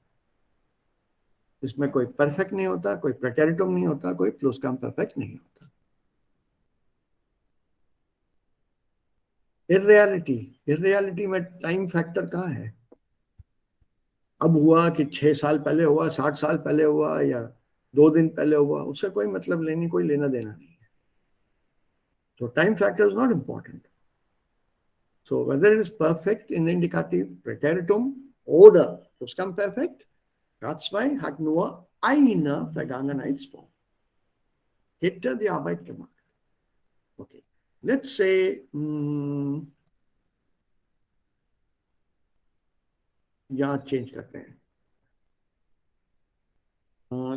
A: इसमें कोई perfect नहीं होता, कोई प्रेटेरिटुम नहीं होता, कोई प्लूसक्वामपर्फेक्ट नहीं होता. इररियलिटी में टाइम फैक्टर कहाँ है? अब हुआ कि 6 साल पहले हुआ, 60 साल पहले हुआ, या 2 दिन पहले हुआ, उससे कोई मतलब लेनी, कोई लेना देना नहीं है. So time factor is not important. So whether it is perfect in indicative Präteritum oder Plusquamperfekt, T2 hat nur eine Vergangenheitsform. Hätte die Arbeit gemacht. Okay. Let's say, ja, change करते हैं.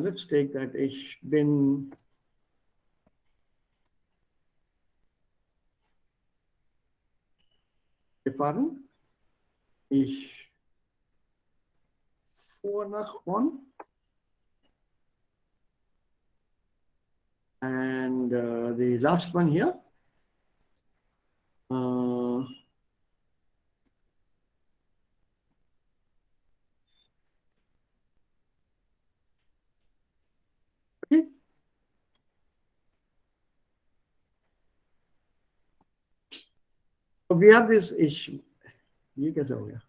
A: Let's take that ich bin gefahren. Ich fuhr nach Bonn. And the last one here. Okay. So we have this issue. ये कैसे हो गया?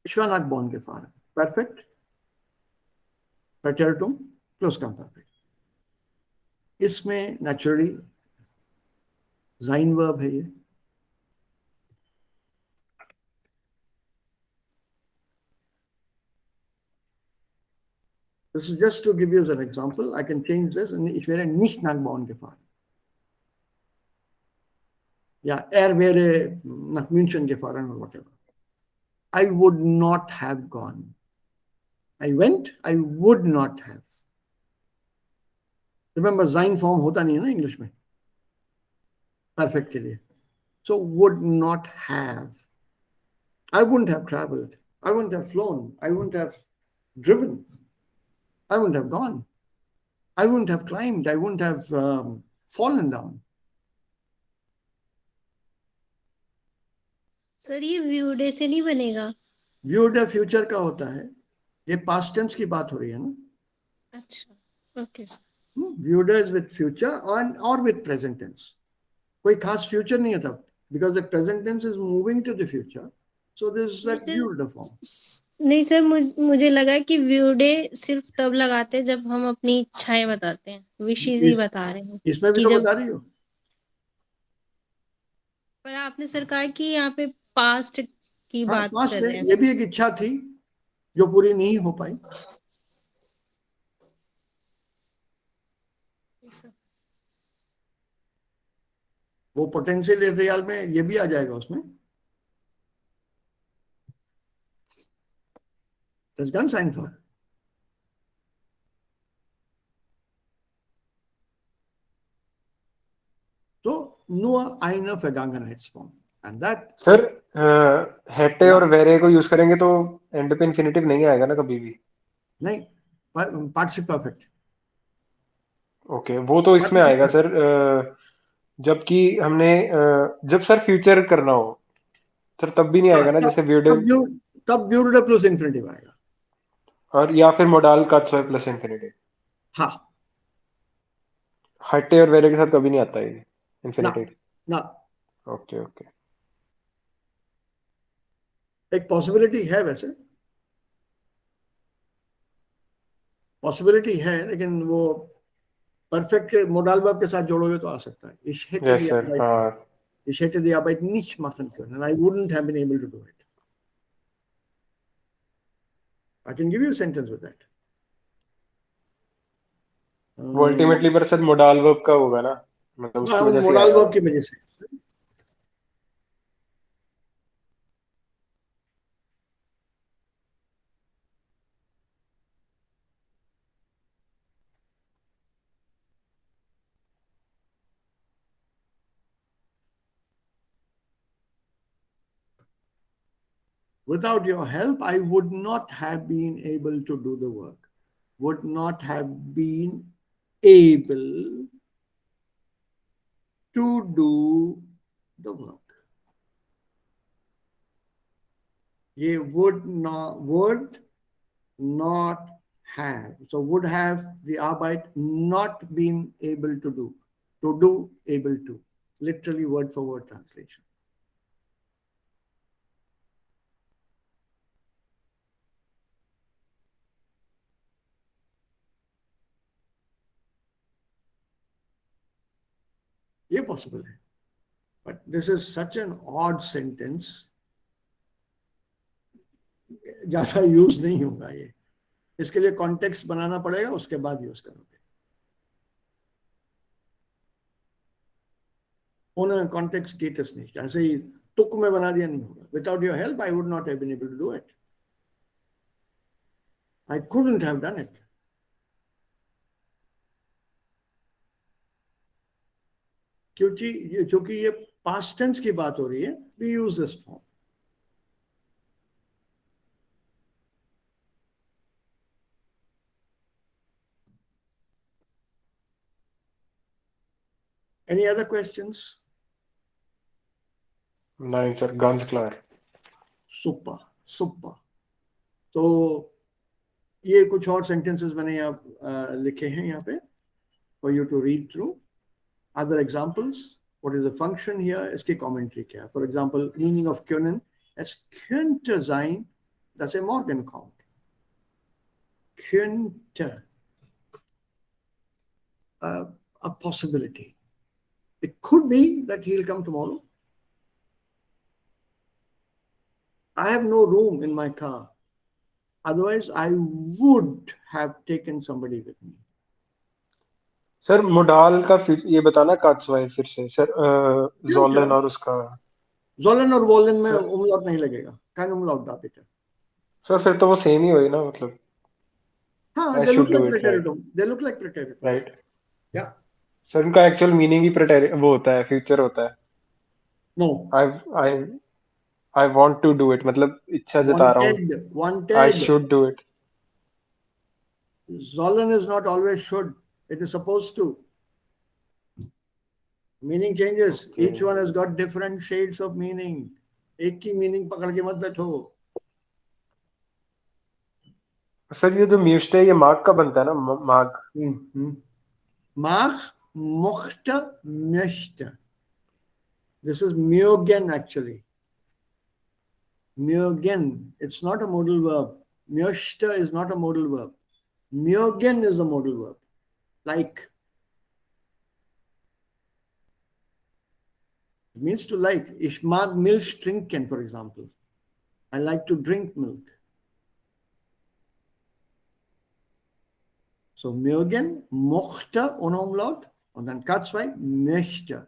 A: Ishwanath gefahren. Perfect. Präteritum Plusquamperfekt. इसमें naturally sein verb है ये. This is just to give you an example. I can change this and ich wäre nicht nach Bonn gefahren. Ja, wäre nach München gefahren or whatever. I would not have gone. I went, I would not have. Remember, sein form होता नहीं है ना English में. Perfect के लिए. So would not have. I wouldn't have traveled. I wouldn't have flown. I wouldn't have driven. I wouldn't have gone. I wouldn't have climbed. I wouldn't have fallen down.
B: Sir ये view day से नहीं बनेगा.
A: View day future का होता है. ये past tense की बात हो रही है ना.
B: अच्छा, okay sir.
A: View day is with future और विद प्रेजेंट टेंस. कोई खास फ्यूचर नहीं है तब, because the present tense is moving to the future. So this is that view day form.
B: नहीं सर, मुझे लगा कि व्यू डे सिर्फ तब लगाते हैं जब हम अपनी इच्छाएं बताते हैं. विशेष ही बता रहे हैं
A: इसमें भी
B: कि
A: तो
B: जब,
A: बता रही हो.
B: पर आपने सर कहा कि यहाँ पे पास्ट की
A: हाँ,
B: बात
A: पास्ट
B: कर
A: है.
B: रहे हैं.
A: ये भी एक इच्छा थी जो पूरी नहीं हो पाई. वो पोटेंशियल रियल में ये भी आ जाएगा उसमें. Das ist ganz einfach. So nur eine Vergangenheitsform. And that.
D: Sir हेटे और
A: Yeah.
D: वेरे को यूज करेंगे तो एंड पे इन्फिनेटिव नहीं आएगा ना कभी भी.
A: नहीं, पार्टिसिप परफेक्ट.
D: ओके, वो तो इसमें आएगा सर. जबकि हमने जब सर फ्यूचर करना हो सर तब भी नहीं
A: हाँ,
D: आएगा ना, जैसे व्यूड.
A: तब व्यूड प्लस इन्फिनिटिव आएगा.
D: और या फिर मोडाल का प्लस इन्फिनेटिव.
A: हाँ.
D: हटे और वेरे के साथ कभी नहीं आता है
A: ना
D: इन्फिनेटिव.
A: ना.
D: Okay okay.
A: एक पॉसिबिलिटी है वैसे. पॉसिबिलिटी है, लेकिन वो परफेक्ट मोडाल वर्ब के साथ जोड़ोगे तो आ सकता है.
D: Yes sir. हाँ.
A: Ich hätte die Arbeit nicht machen können. I wouldn't have been able to do it. I can give you a sentence with that.
D: वो अल्टीमेटली पर सर मोडाल वर्ब का होगा ना, मतलब उसकी वजह से
A: मोडाल
D: आएगा.
A: वर्ब की वजह से. Without your help, I would not have been able to do the work. Would not have been able to do the work. ये would not have. So would have the Arbeit not been able to do. To do, able to. Literally word for word translation. ये possible है. But this is such an odd sentence. ज़्यादा use नहीं होगा ये. इसके लिए context बनाना पड़ेगा, उसके बाद यूज करोगे. Ohne Kontext geht es nicht. ऐसे ही तुक में बना दिया नहीं होगा. Without your help, I would not have been able to do it. I couldn't have done it. क्योंकि ये past tense की बात हो रही है, we use this form. Any other questions?
D: Nein, sir, ganz klar.
A: Super, super. तो ये कुछ और sentences मैंने यहाँ लिखे हैं यहाँ पे for you to read through. Other examples. What is the function here? इसकी commentary क्या है? For example, meaning of können. Es könnte sein, dass morgen kommt. Könnte. A possibility. It could be that he'll come tomorrow. I have no room in my car. Otherwise, I would have taken somebody with me.
D: Sir modal का फिर ये बताना काट्सवाई फिर से sir Jolen और उसका
A: Sollen और wollen में umlaut नहीं लगेगा. Kein Umlaut da bitte.
D: Sir फिर तो वो सेम ही होई ना मतलब.
A: हाँ,
D: I
A: they look
D: should
A: like
D: do it, right?
A: preteritum. They look like preteritum.
D: Right.
A: Yeah.
D: Sir उनका एक्चुअल मीनिंग ही प्रेटेरि वो होता है, फ्यूचर होता है.
A: No.
D: I want to do it, मतलब इच्छा जता रहा हूँ.
A: Wanted.
D: I should do it.
A: Sollen is not always should. It is supposed to. Meaning changes.
D: Okay.
A: Each one has got different shades of meaning. एक की meaning पकड़ के मत बैठो.
D: सर ये जो म्यूस्ट है ये मार्ग का बनता है ना, मार्ग.
A: Mach, mochte, möchte. This is mögen actually. Mögen. It's not a modal verb. Möchte is not a modal verb. Mögen is a modal verb. Like. It means to like. Ich mag Milch trinken, for example. I like to drink milk. So mögen, mochte ohne Umlaut und dann K2 möchte.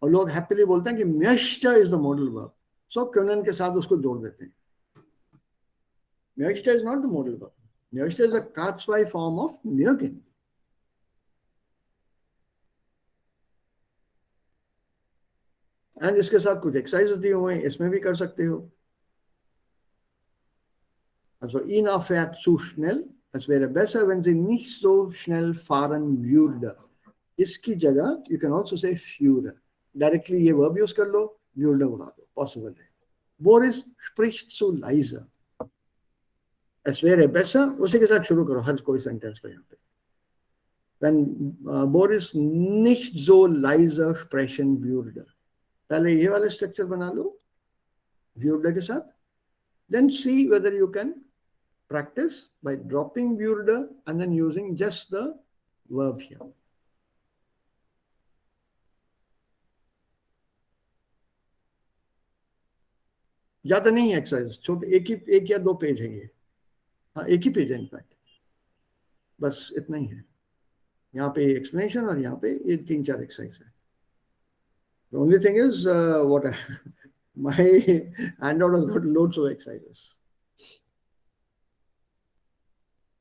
A: और लोग happily बोलते हैं कि möchte is the modal verb. So können के साथ उसको जोड़ देते हैं. Möchte is not the modal verb. Möchte is a K2 form of mögen. And इसके साथ कुछ exercises दिए हुए हैं, इसमें भी कर सकते हो. Also Ina fährt zu schnell. Es wäre besser, wenn sie nicht so schnell fahren würde. इसकी जगह you can also say führe. Directly ये verb use कर लो, würde उड़ा दो. Possible है. Boris spricht zu leise. Es wäre besser, उसी के साथ शुरू करो हर कोई sentence को यहाँ पे. Wenn Boris nicht so leise sprechen würde. पहले ये वाला structure बना लो, würde के साथ. Then see whether you can practice by dropping würde and then using just the verb here. ज्यादा नहीं है एक्सरसाइज, छोटे एक या दो पेज है ये. हाँ, एक ही पेज है इनफैक्ट. बस इतना ही है. यहाँ पे एक्सप्लेनेशन और यहाँ पे ये 3-4 एक्सरसाइज है. The only thing is my handout has got loads of exercises.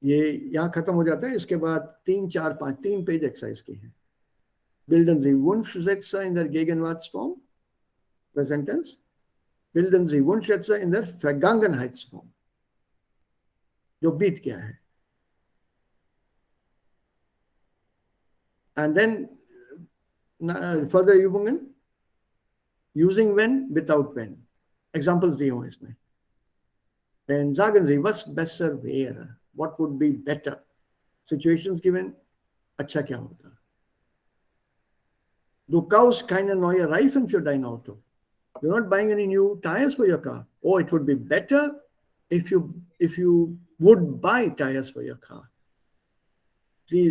A: ये यहाँ खत्म हो जाता है. इसके बाद 3 पेज एक्सरसाइज की है. Bilden Sie Wunschsätze in der Gegenwartsform, Present Tense. Bilden Sie Wunschsätze in der Vergangenheitsform. जो बीत गया है. And then further Übungen using when without when. Examples दिए हुए इसमें. Dann sagen Sie, was besser wäre. What would be better? Situations given, अच्छा क्या होता? Du kaufst keine neue Reifen für dein Auto. You're not buying any new tires for your car. Oh, it would be better if you would buy tires for your car. Sie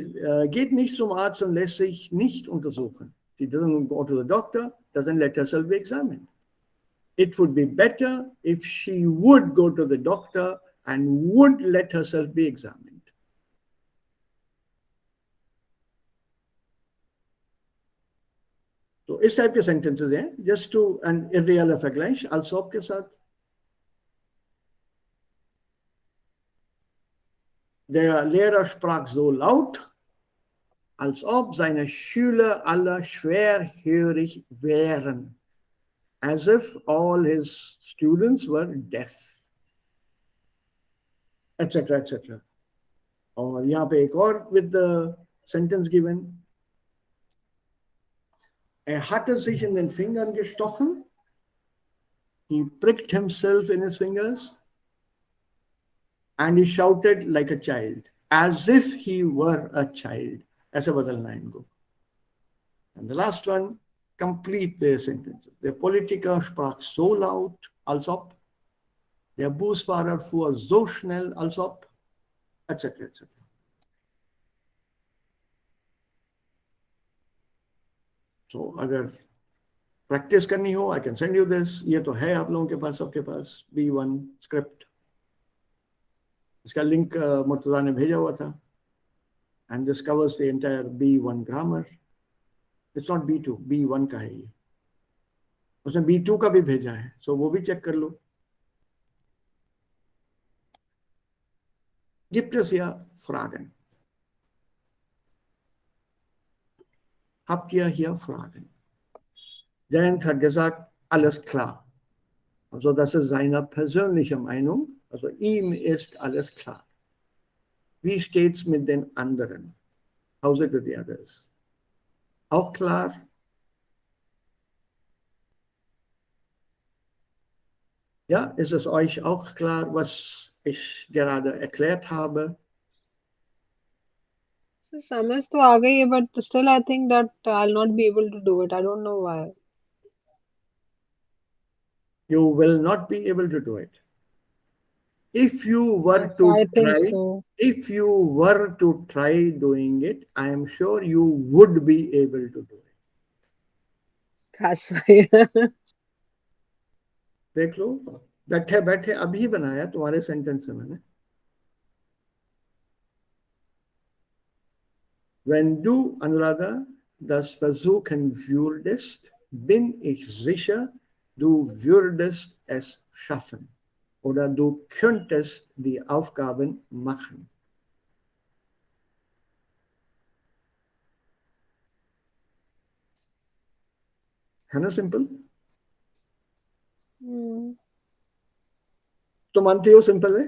A: geht nicht zum Arzt und lässt sich nicht untersuchen. She doesn't go to the doctor, doesn't let herself be examined. It would be better if she would go to the doctor and would let herself be examined. तो इस type के sentences हैं just to an irrealer Vergleich als ob के साथ. Der Lehrer sprach so laut, als ob seine Schüler alle schwerhörig wären, as if all his students were deaf, etc. etc. और यहाँ पे एक और with the sentence given. Hatte sich in den Fingern gestochen. He pricked himself in his fingers. And he shouted like a child, as if he were a child. ऐसे बदलना है इनको. And the last one, complete the sentence. Der Politiker sprach so laut, als ob. Der Busfahrer fuhr so schnell, als ob. Etc. etc. So, अगर practice करनी हो, I can send you this. ये तो है आप लोगों के पास, सबके पास B1 स्क्रिप्ट. इसका लिंक मुर्तजा ने भेजा हुआ था. And this covers the entire B1 grammar. It's not B2, B1 का है ये. उसने B2 का भी भेजा है, so वो भी चेक कर लो. Gibt es hier Fragen? Habt ihr hier Fragen? Jayant hat gesagt, alles klar. Also das ist seine persönliche Meinung. Also ihm ist alles klar. Wie steht's mit den anderen? How's it with the others? Auch klar? Ja, ist es euch auch klar, was ich gerade erklärt habe?
C: So समझ तो आ गई है, but still I think that I'll not be able to do it. I don't know why.
A: You will not be able to do it. If you were
C: Yes,
A: to
C: I think
A: try,
C: so.
A: if you were to try doing it, I am sure you would be able to do it.
C: That's why.
A: देख लो, बैठे बैठे अभी बनाया तुम्हारे sentence से मैंने. Wenn du, Anuradha, das versuchen würdest, bin ich sicher, du würdest es schaffen. Oder du könntest die Aufgaben machen. है ना सिंपल? तो मानती हो सिंपल है?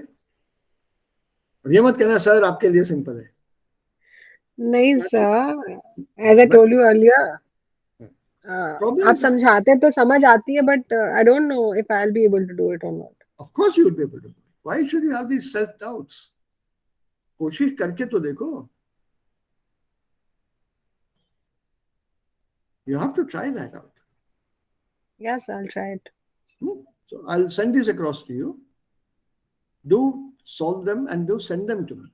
A: ये मत कहना सर आपके लिए सिंपल है.
C: नहीं sir, as I told you earlier,
A: Problem
C: आप समझाते तो समझ आती है, but I don't know if I'll be able to do it or not.
A: Of course you would be able to do it. Why should you have these self doubts? कोशिश करके तो देखो. You have to try that out.
C: Yes, I'll try it.
A: So I'll send these across to you. Do solve them and do send them to me.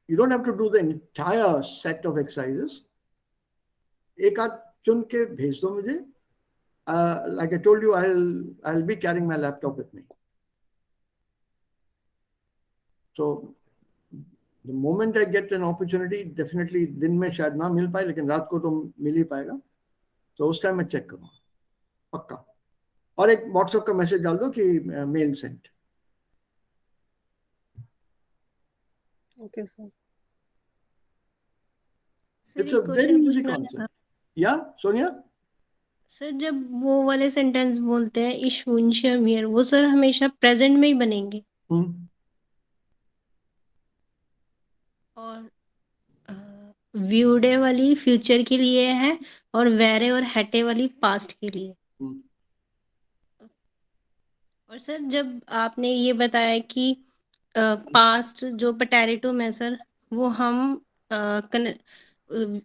A: You don't have to do the entire set of exercises. एक आध चुन के भेज दो मुझे. Like I told you, I'll be carrying my laptop with me. So the moment I get an opportunity, definitely दिन में शायद ना मिल पाए, लेकिन रात को तो मिल ही पाएगा. तो उस टाइम मैं चेक करूँगा पक्का. और एक व्हाट्सएप का मैसेज डाल दो कि mail sent.
C: Okay, sir.
A: It's a very easy concept. Yeah, Sonia?
B: Sir जब वो वाले सेंटेंस बोलते हैं इश वुंशियम हियर, वो सर हमेशा प्रेजेंट में ही बनेंगे. और व्यूडे वाली फ्यूचर के लिए है और वेरे और हैटे वाली पास्ट के लिए. और सर जब आपने ये बताया कि पास्ट जो पोटैटो में सर वो हम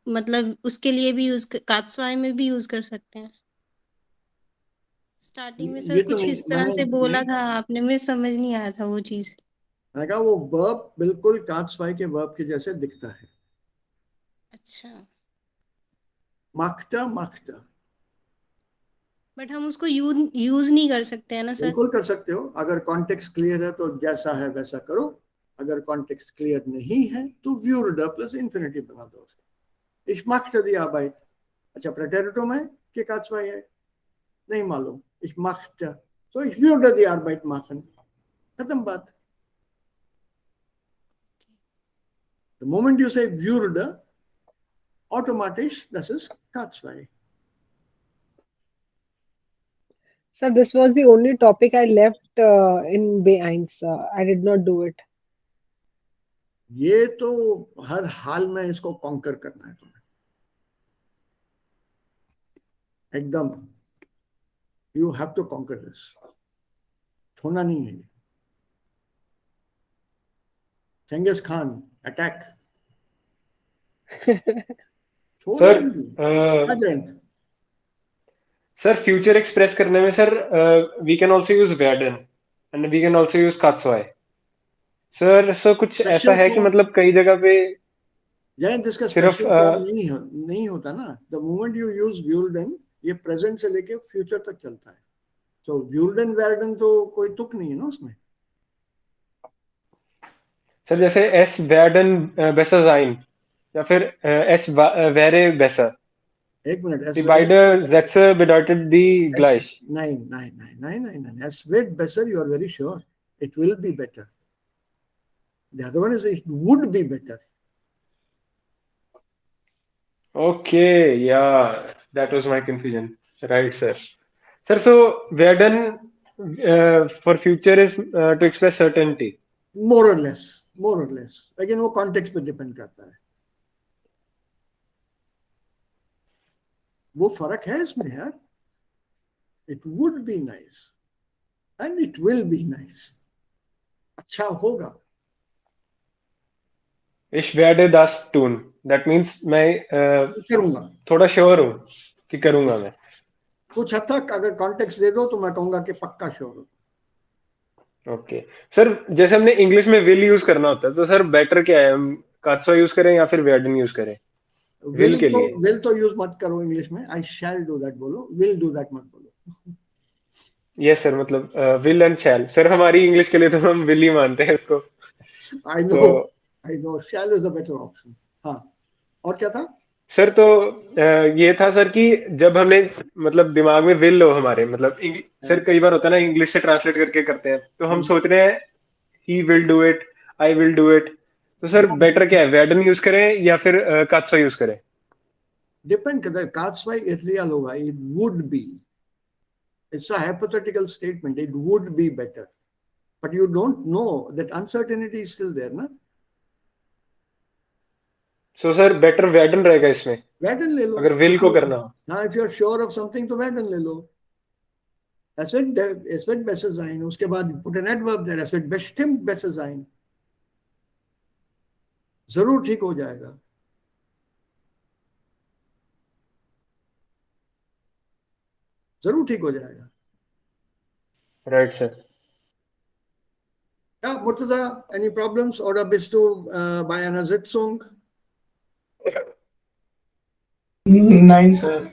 B: मतलब उसके लिए भी यूज कात्सवाई में भी यूज कर सकते हैं। स्टार्टिंग में सर
A: ये तो
B: कुछ
A: नहीं,
B: इस तरह से बोला था आपने, मुझे समझ नहीं आया था वो चीज।
A: मैंने कहा वो वर्ब बिल्कुल कात्सवाई के वर्ब के जैसे दिखता है।
B: अच्छा।
A: माखता माखता
B: बट हम उसको यूज नहीं कर सकते हैं ना सर।
A: बिल्कुल कर सकते हो, अगर कॉन्टेक्स्ट क्लियर है तो जैसा है वैसा करो, अगर कॉन्टेक्स्ट क्लियर नहीं है तो व्यूर्ड प्लस इन्फिनिटिव बना दो उसका। Ich machte die Arbeit। अच्छा, प्रेटेरिटो में के कात्सवाई है नहीं मालूम, ich machte, so ich würde die Arbeit machen, खत्म बात। The moment you say würde, automatisch das ist कात्सवाई।
C: Sir, this was the only topic I left in B1. I did not do it.
A: ये तो हर हाल में इसको conquer करना है तुम्हें एकदम। You have to conquer this, छोड़ना नहीं है। चंगेज खान अटैक, छोड़ना
D: सर
A: नहीं। हाँ जयंत।
D: सर फ्यूचर एक्सप्रेस करने में sir we can also use वेडन and we can also use कात्सवाई। सर कुछ ऐसा
A: स्पेशल
D: है कि
A: फॉर्म,
D: मतलब कई जगह पे
A: जयंत इसका
D: सिर्फ
A: स्पेशल फॉर्म नहीं होता ना। द मोमेंट यू यूज व्यूल्डन, ये प्रेजेंट से लेके फ्यूचर तक चलता है। तो व्यूल्डन वेर्डन तो कोई तुक नहीं है ना उसमें।
D: सर जैसे एस वेडन बेसा जाइन या फिर एस वेरे बेसा
A: एक मिनट, एस
D: die
A: वेड,
D: beide Sätze bedeutet die
A: एस
D: gleich.
A: नहीं नहीं नहीं नहीं नहीं नहीं, एस वेड बेटर, you are very sure it will be better. The other one is it would be better.
D: Okay, yeah, that was my confusion. Right, sir. Sir, so Werden for future is to express certainty.
A: मोर और less, मोर और less, लेकिन वो context पे depend करता है। वो फर्क है इसमें यार। It would be nice and it will be nice, अच्छा होगा।
D: Ich werde das tun. That means मैं
A: करूंगा।
D: थोड़ा श्योर हूँ कि करूंगा मैं।
A: कुछ हद तक अगर कॉन्टेक्स्ट दे दो तो मैं कहूंगा कि पक्का श्योर हो।
D: ओके सर, जैसे हमने इंग्लिश में विल यूज करना होता है तो सर बेटर क्या है, हम कात्सो यूज करें या फिर वेडन यूज करें विल के लिए?
A: विल तो यूज मत करो इंग्लिश में, आई शैल डू दैट बोलो, विल डू दैट मत बोलो।
D: यस सर, मतलब विल एंड शैल। सर हमारी इंग्लिश के लिए तो हम विल ही मानते हैं इसको।
A: आई नो,
D: तो
A: I know, shall is a better option. हाँ, और क्या था?
D: सर तो ये था सर कि जब हमने मतलब दिमाग में विल हो हमारे मतलब सर कई बार होता है ना इंग्लिश से ट्रांसलेट करके करते हैं तो हम सोच रहे हैं he will do it, I will do it. तो सर बेटर क्या है, वेडन यूज करें या फिर कात्सो यूज करें?
A: डिपेंड करता है, कात्सवाई इरियल होगा, it would be, it's a hypothetical statement, it would be better, but you don't know, that uncertainty is still there ना।
D: सो सर बेटर वेडन रहेगा इसमें
A: वेडन ले लो।
D: अगर विल को करना हो।
A: हाँ, if you are sure of something तो वेडन ले लो। Es wird besser sein, उसके बाद put an adverb there, es wird bestimmt besser sein, जरूर ठीक हो जाएगा। जरूर ठीक हो जाएगा।
D: Right sir.
A: Yeah, Murtaza, any problems? Oder bist du bei einer Sitzung?
E: Nein, sir.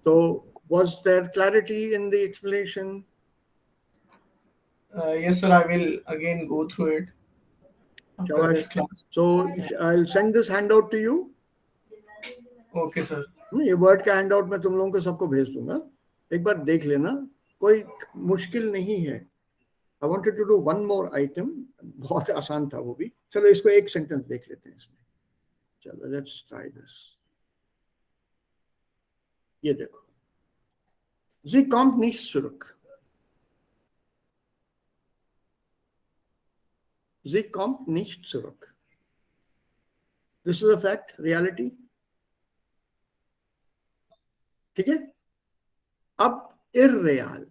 A: So, was there clarity in the explanation?
E: Yes, sir. I will again go through it after
A: Shabash.
E: this class.
A: So, I'll send this handout to you.
E: Okay, sir.
A: ये word का handout मैं तुम लोगों को सबको भेज दूंगा, एक बार देख लेना, कोई मुश्किल नहीं है। I wanted to do one more item, बहुत आसान था वो भी। चलो इसको एक सेंटेंस देख लेते हैं इसमें। चलो लेट्स ट्राई दिस। ये देखो, Sie kommt nicht zurück. Sie kommt nicht zurück. This is a fact, reality. ठीक है? अब irreal,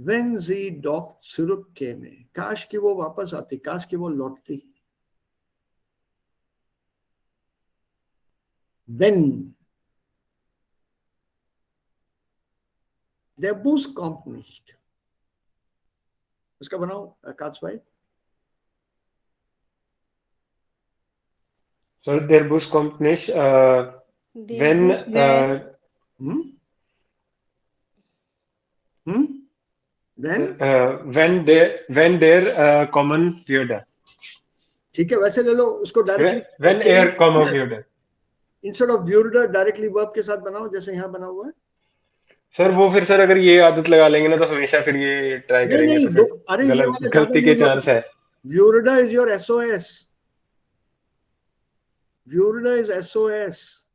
A: When sie doch zurückkäme, काश कि वो वापस आती, काश कि वो लौटती. Wenn der Bus kommt nicht. इसका बनाओ काच भाई.
D: So der Bus kommt nicht.
B: Der
D: Wenn,
B: Bus
A: hm? hm? Then
D: wenn der kommen würde.
A: ठीक है, वैसे ले लो उसको directly.
D: Wenn er kommen würde.
A: Instead of व्यूर्डर डायरेक्टली वर्ब के साथ बनाओ, जैसे यहाँ बना हुआ है.
D: सर वो फिर सर अगर ये आदत लगा लेंगे ना तो हमेशा फिर ये ट्राई
A: नहीं
D: करेंगे
A: नहीं,
D: तो फिर
A: अरे ये
D: गलत
A: वाला ज्यादा
D: गलती के
A: यूज
D: चांस
A: होता है.
D: है.
A: व्यूर्डर इज योर एसओएस. व्यूर्डर इज एसओएस.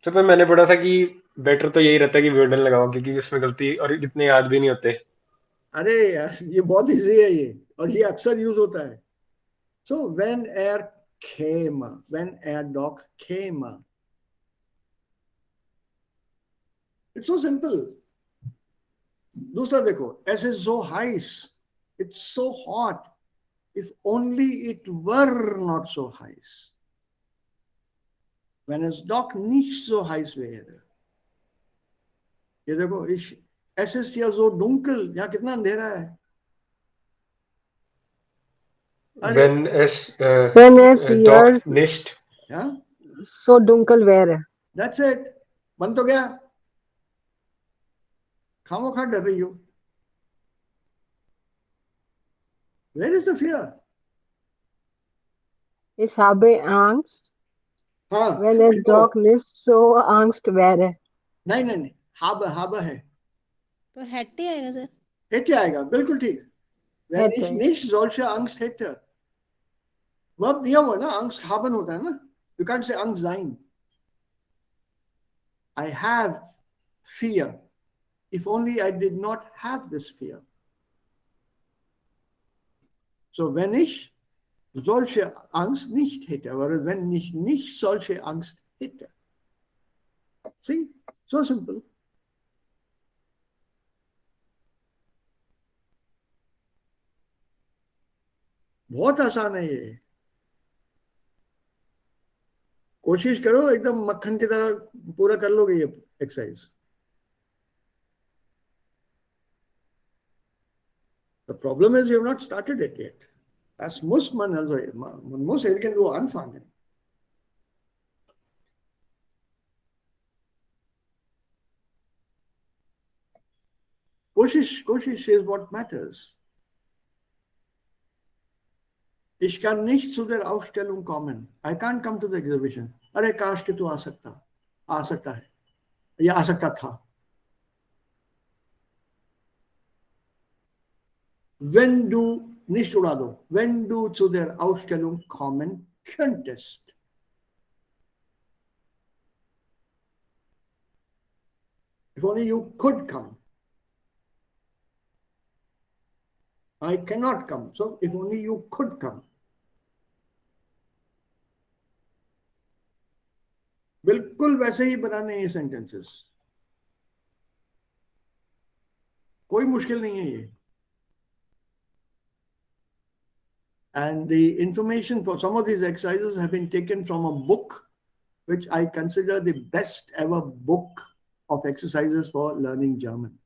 D: तो फिर मैंने पढ़ा था कि बेटर तो यही रहता है कि वर्डन लगाओ क्योंकि उसमें गलती और इतने याद भी नहीं होते.
A: अरे यार ये बहुत इजी है ये, और ये अक्सर यूज होता है. So when air came, when a dog came, it's so simple. दूसरा देखो, as is so heiß, it's so hot, if only it were not so heiß. Wenn es doch nicht so heiß wäre. ये देखो, es ist ja so dunkel, यहाँ कितना अंधेरा है. अरे
C: Wenn es
D: doch
C: hier
D: nicht.
A: yeah,
C: so dunkel wäre.
A: that's it. बन तो गया. खामोखा डर रही हो. Where is the fear?
C: Ich habe Angst,
A: हाँ,
C: wenn es
A: देखो.
C: doch nicht so Angst wäre.
A: नहीं नहीं नहीं, हाब है.
B: तो हैट्टी आएगा सर.
A: hätte आएगा, बिल्कुल ठीक. Wenn ich
C: Hätte.
A: nicht solche Angst hätte. Verb दिया हुआ ना, Angst haben होता है ना. You can't say Angst sein. I have fear. If only I did not have this fear. So wenn ich solche Angst nicht hätte, oder wenn ich nicht solche Angst hätte. See, so simple. बहुत आसान है ये. कोशिश करो एकदम मक्खन की तरह पूरा कर लोगे ये exercise. The problem is you have not started it yet. Das muss man also, man muss irgendwo anfangen. Koशिश is what matters. Ich kann nicht zu der Ausstellung kommen. I can't come to the exhibition. अरे काश कि तू आ सकता है, या आ सकता था. Wenn du, nicht उड़ा दो, wenn du zu der Ausstellung kommen könntest. If only you could come. I cannot come. So if only you could come. बिल्कुल वैसे ही बनाने ये सेंटेंसेस. कोई मुश्किल नहीं है ये. And the information for some of these exercises have been taken from a book which I consider the best ever book of exercises for learning German.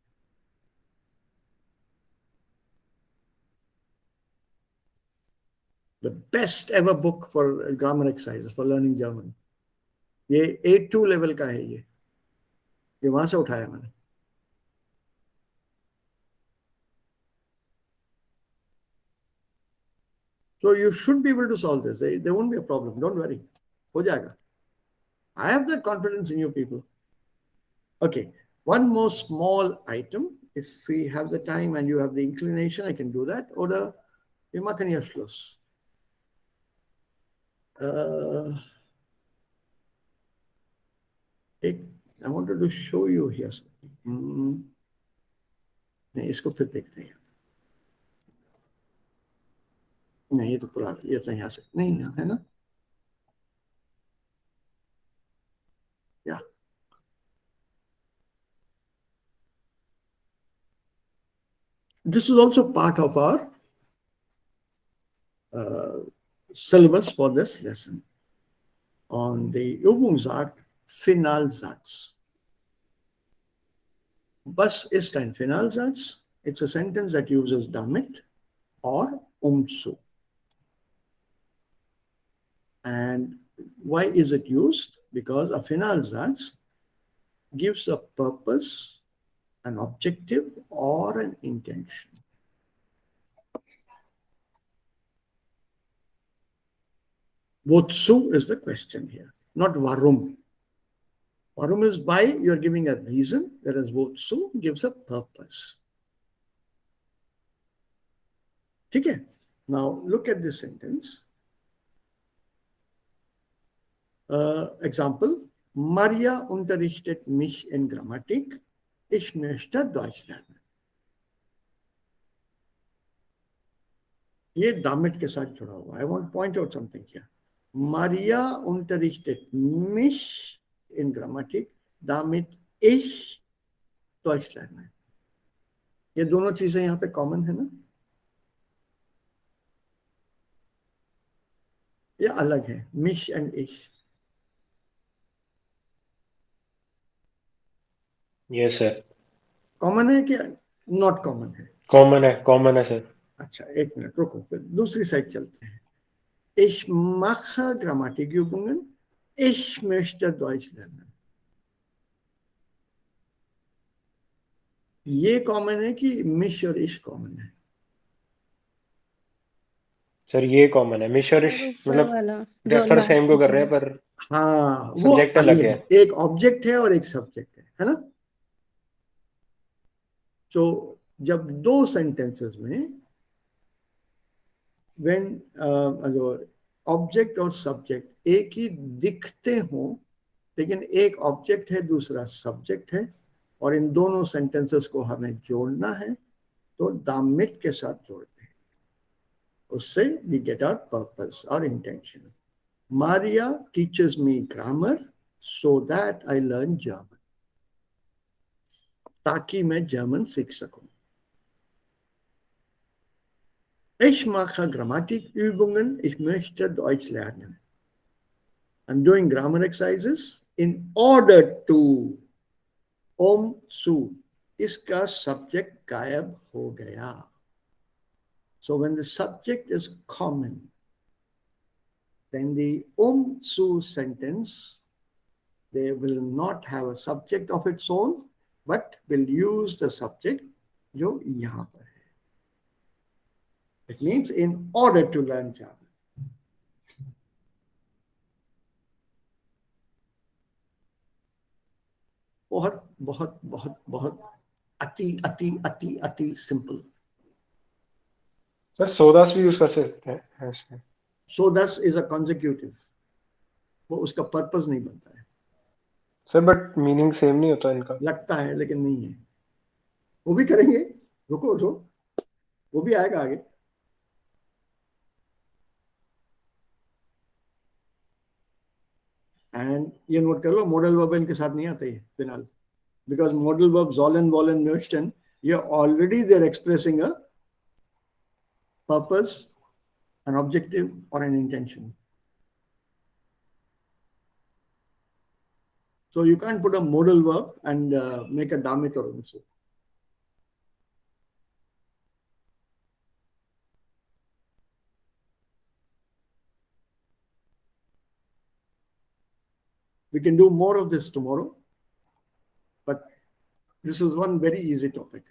A: The best ever book for grammar exercises for learning German. ये A2 level का है ये वहां से उठाया मैंने. So you should be able to solve this. There won't be a problem. Don't worry. हो जाएगा. I have that confidence in you people. Okay, one more small item. If we have the time and you have the inclination, I can do that. Oder wir machen hier Schluss. I wanted to show you here something. नहीं, इसको फिर देखते हैं. नहीं, ये तो पुराना, ये तो यहाँ से नहीं है ना. या This is also part of our syllabus for this lesson on the Übungssatz Finalsatz. Was ist ein Finalsatz? It's a sentence that uses damit or umso. And why is it used? Because a Finalsatz gives a purpose, an objective, or an intention. Wozu is the question here, not warum. Warum is why, you're giving a reason, whereas wozu gives a purpose. Okay, now look at this sentence. Example, Maria unterrichtet mich in Grammatik. Ich möchte Deutsch lernen. ये damit के साथ जुड़ा हुआ. I want to point out something here. Maria unterrichtet mich in Grammatik, damit ich Deutsch lerne. ये दोनों चीजें यहाँ पे कॉमन है ना? ये अलग है, mich and ich.
D: Yes sir.
A: Common है कि नॉट कॉमन है?
D: कॉमन है सर.
A: अच्छा, एक मिनट रुको, फिर दूसरी साइड चलते हैं. Ich mache Grammatikübungen. Ich möchte Deutsch lernen. ये कॉमन है कि मिश और इश कॉमन है?
D: सर ये कॉमन है. मिश और इश
B: ऊपर
D: मतलब
B: वाला जो
D: रेफर
B: लास्ट
D: सेम को कर
B: में
D: रहे हैं, पर
A: हाँ, वो
D: सब्जेक्ट अलग
A: अलग
D: है.
A: है. एक ऑब्जेक्ट है और एक सब्जेक्ट है ना? तो जब दो सेंटेंसेस में when ऑब्जेक्ट और सब्जेक्ट एक ही दिखते हो, लेकिन एक ऑब्जेक्ट है दूसरा सब्जेक्ट है, और इन दोनों सेंटेंसेस को हमें जोड़ना है, तो damit के साथ जोड़ते हैं. उससे we get our purpose or intention. Maria teaches me grammar so that I learn German. ताकि मैं जर्मन सीख सकूं. Ich mache Grammatikübungen. Ich möchte Deutsch lernen. I'm doing grammar exercises in order to. Zu. इसका subject गायब हो गया. So when the subject is common, then the zu sentence, they will not have a subject of its own, but will use the subject जो यहाँ पर है. It means in order to learn German. बहुत बहुत बहुत बहुत अति अति अति अति सिंपल.
D: सर सोदास भी यूज कर सकते हैं इसमें.
A: So thus is a consecutive. वो उसका पर्पस नहीं बनता है.
D: सर बट मीनिंग सेम नहीं होता इनका.
A: लगता है लेकिन नहीं है. वो भी करेंगे, रुको रुको, वो भी आएगा आगे. एंड ये नोट कर लो, मॉडल वर्ब इनके साथ नहीं आता है फिलहाल, because modal verb sollen, wollen, möchten, you're already they're expressing a purpose, an objective, or an intention. So you can't put a modal verb and make a damit or also. We can do more of this tomorrow, but this is one very easy topic.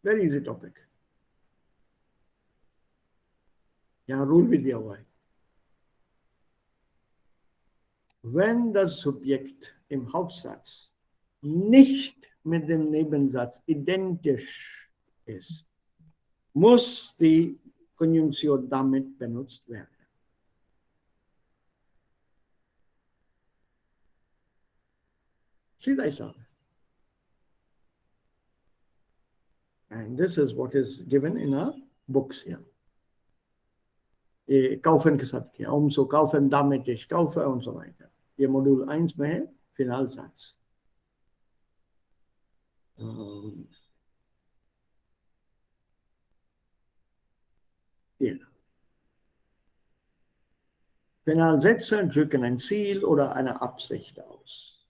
A: Very easy topic. यहाँ rule भी दिया हुआ है. Wenn das Subjekt im Hauptsatz nicht mit dem Nebensatz identisch ist, muss die Konjunktion damit benutzt werden. सीधा हिसाब है. And this is what is given in our books here. ये kaufen के साथ किया, umso kaufen, damit ich kaufe und so weiter. ये module 1 में है Finalsatz. Hier. Finalsätze drücken ein Ziel oder eine Absicht aus.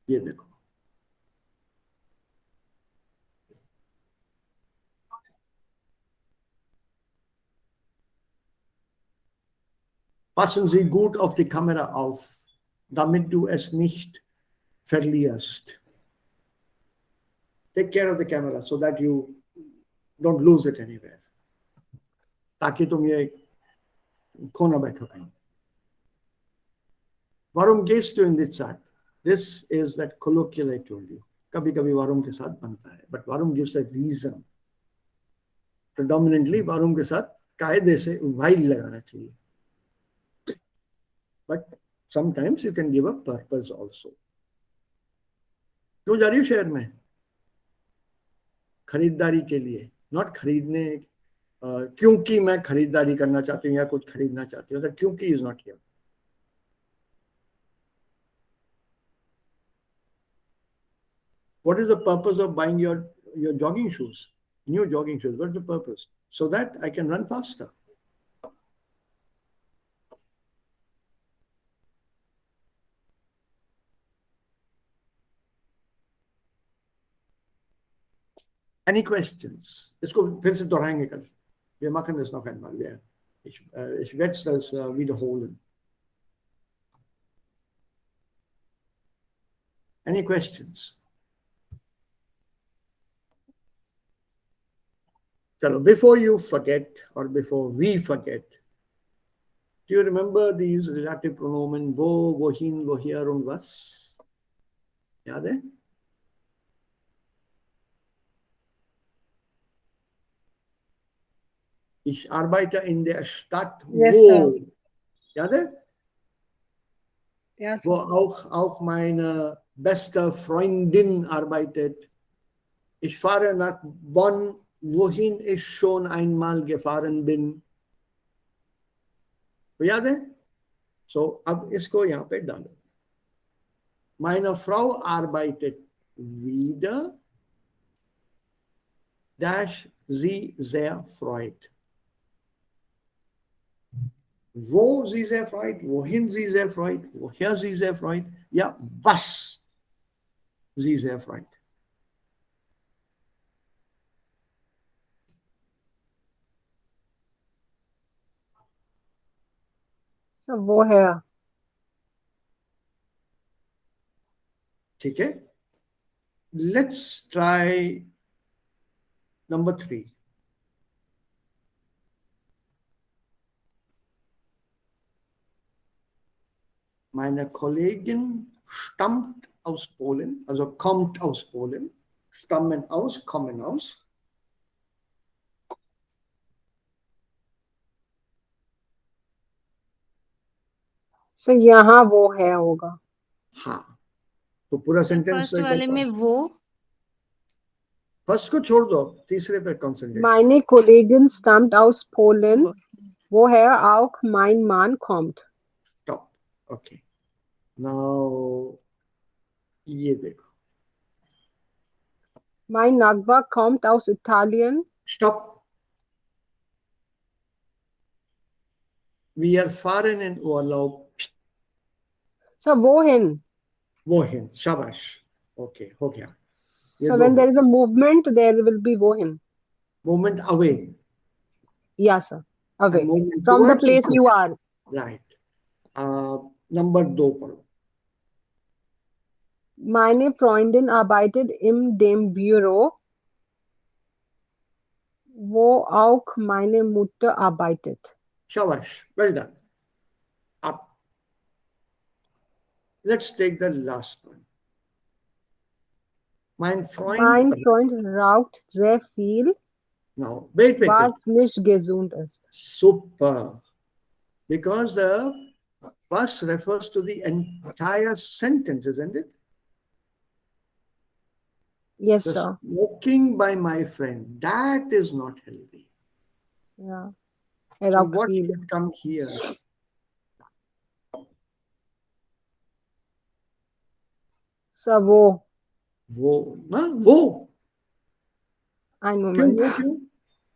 A: Hier देखो. Passen Sie gut auf die Kamera auf, damit du es nicht verlierst. Take care of the camera so that you don't lose it anywhere. ताकि तुम ये खो ना बैठो कहीं. वारुम gehst du in die Zeit? This is that colloquial I told you. कभी कभी वारुम के साथ बनता है, but वारुम gives a reason. Predominantly वारुम के साथ कायदे से while लगाना चाहिए. But sometimes you can give a purpose also. क्यों जा रही हो शहर में? खरीदारी के लिए, not खरीदने, क्योंकि मैं खरीदारी करना चाहती हूँ या कुछ खरीदना चाहती हूँ. That क्योंकि is not here. What is the purpose of buying your jogging shoes? New jogging shoes. What's the purpose? So that I can run faster. Any questions? इसको फिर से दोहराएंगे कल. Wir machen das noch einmal. Ich werde das wiederholen. Any questions? Chalo, before you forget or before we forget, do you remember these relative pronomen wo, wohin, woher und was? याद है? Ich arbeite in der Stadt
C: Yes,
A: wo.
C: sir.
A: याद है?
C: Yeah,
A: Wo
C: sir.
A: auch meine beste Freundin arbeitet. Ich fahre nach Bonn, wohin ich schon einmal gefahren bin. तो याद है? So, अब इसको यहाँ पे डालो. Meine Frau arbeitet wieder, dash sie sehr freut. Wo sie sehr freut, wohin sie sehr freut, woher sie sehr freut, ja, was sie sehr freut.
C: So woher?
A: ठीक है? Let's try number 3. Meine Kollegin stammt aus Polen, also kommt aus Polen. Stammen aus, kommen aus.
C: So यहाँ वो है होगा.
A: हाँ. तो पूरा
B: sir
A: sentence
B: first वाले में वो
A: फर्स्ट को छोड़ दो, तीसरे पे concentrate.
C: Meine Kollegin stammt aus Polen. Woher auch mein Mann kommt.
A: Stop. Okay. Now ये देखो.
C: Mein Nachbar kommt aus Italien.
A: Stop. Wir fahren in Urlaub.
C: So wohin?
A: Wohin? Shabash. Okay, हो गया. ये
C: So
A: दो
C: when
A: हो.
C: there is a movement, there will be wohin.
A: Movement away.
C: Yeah, sir. Away.
A: And movement
C: From the
A: towards
C: place you are.
A: Right. Number 2 पढ़ो.
C: Meine Freundin arbeitet in dem Büro, wo auch meine Mutter arbeitet.
A: Shabash. Well done. Up. Let's take the last one. Mein
C: Mein
A: Freund.
C: Freund raucht sehr viel,
A: Now, wait.
C: was nicht gesund ist.
A: Super. Because the was refers to the entire sentence, isn't it?
C: Yes,
A: The
C: sir.
A: smoking by my friend, that is not healthy.
C: Yeah. Er
A: So
C: raucht
A: what
C: viel.
A: should come here?
C: Sir, wo.
A: वो
C: I know,
A: क्यों?
C: man.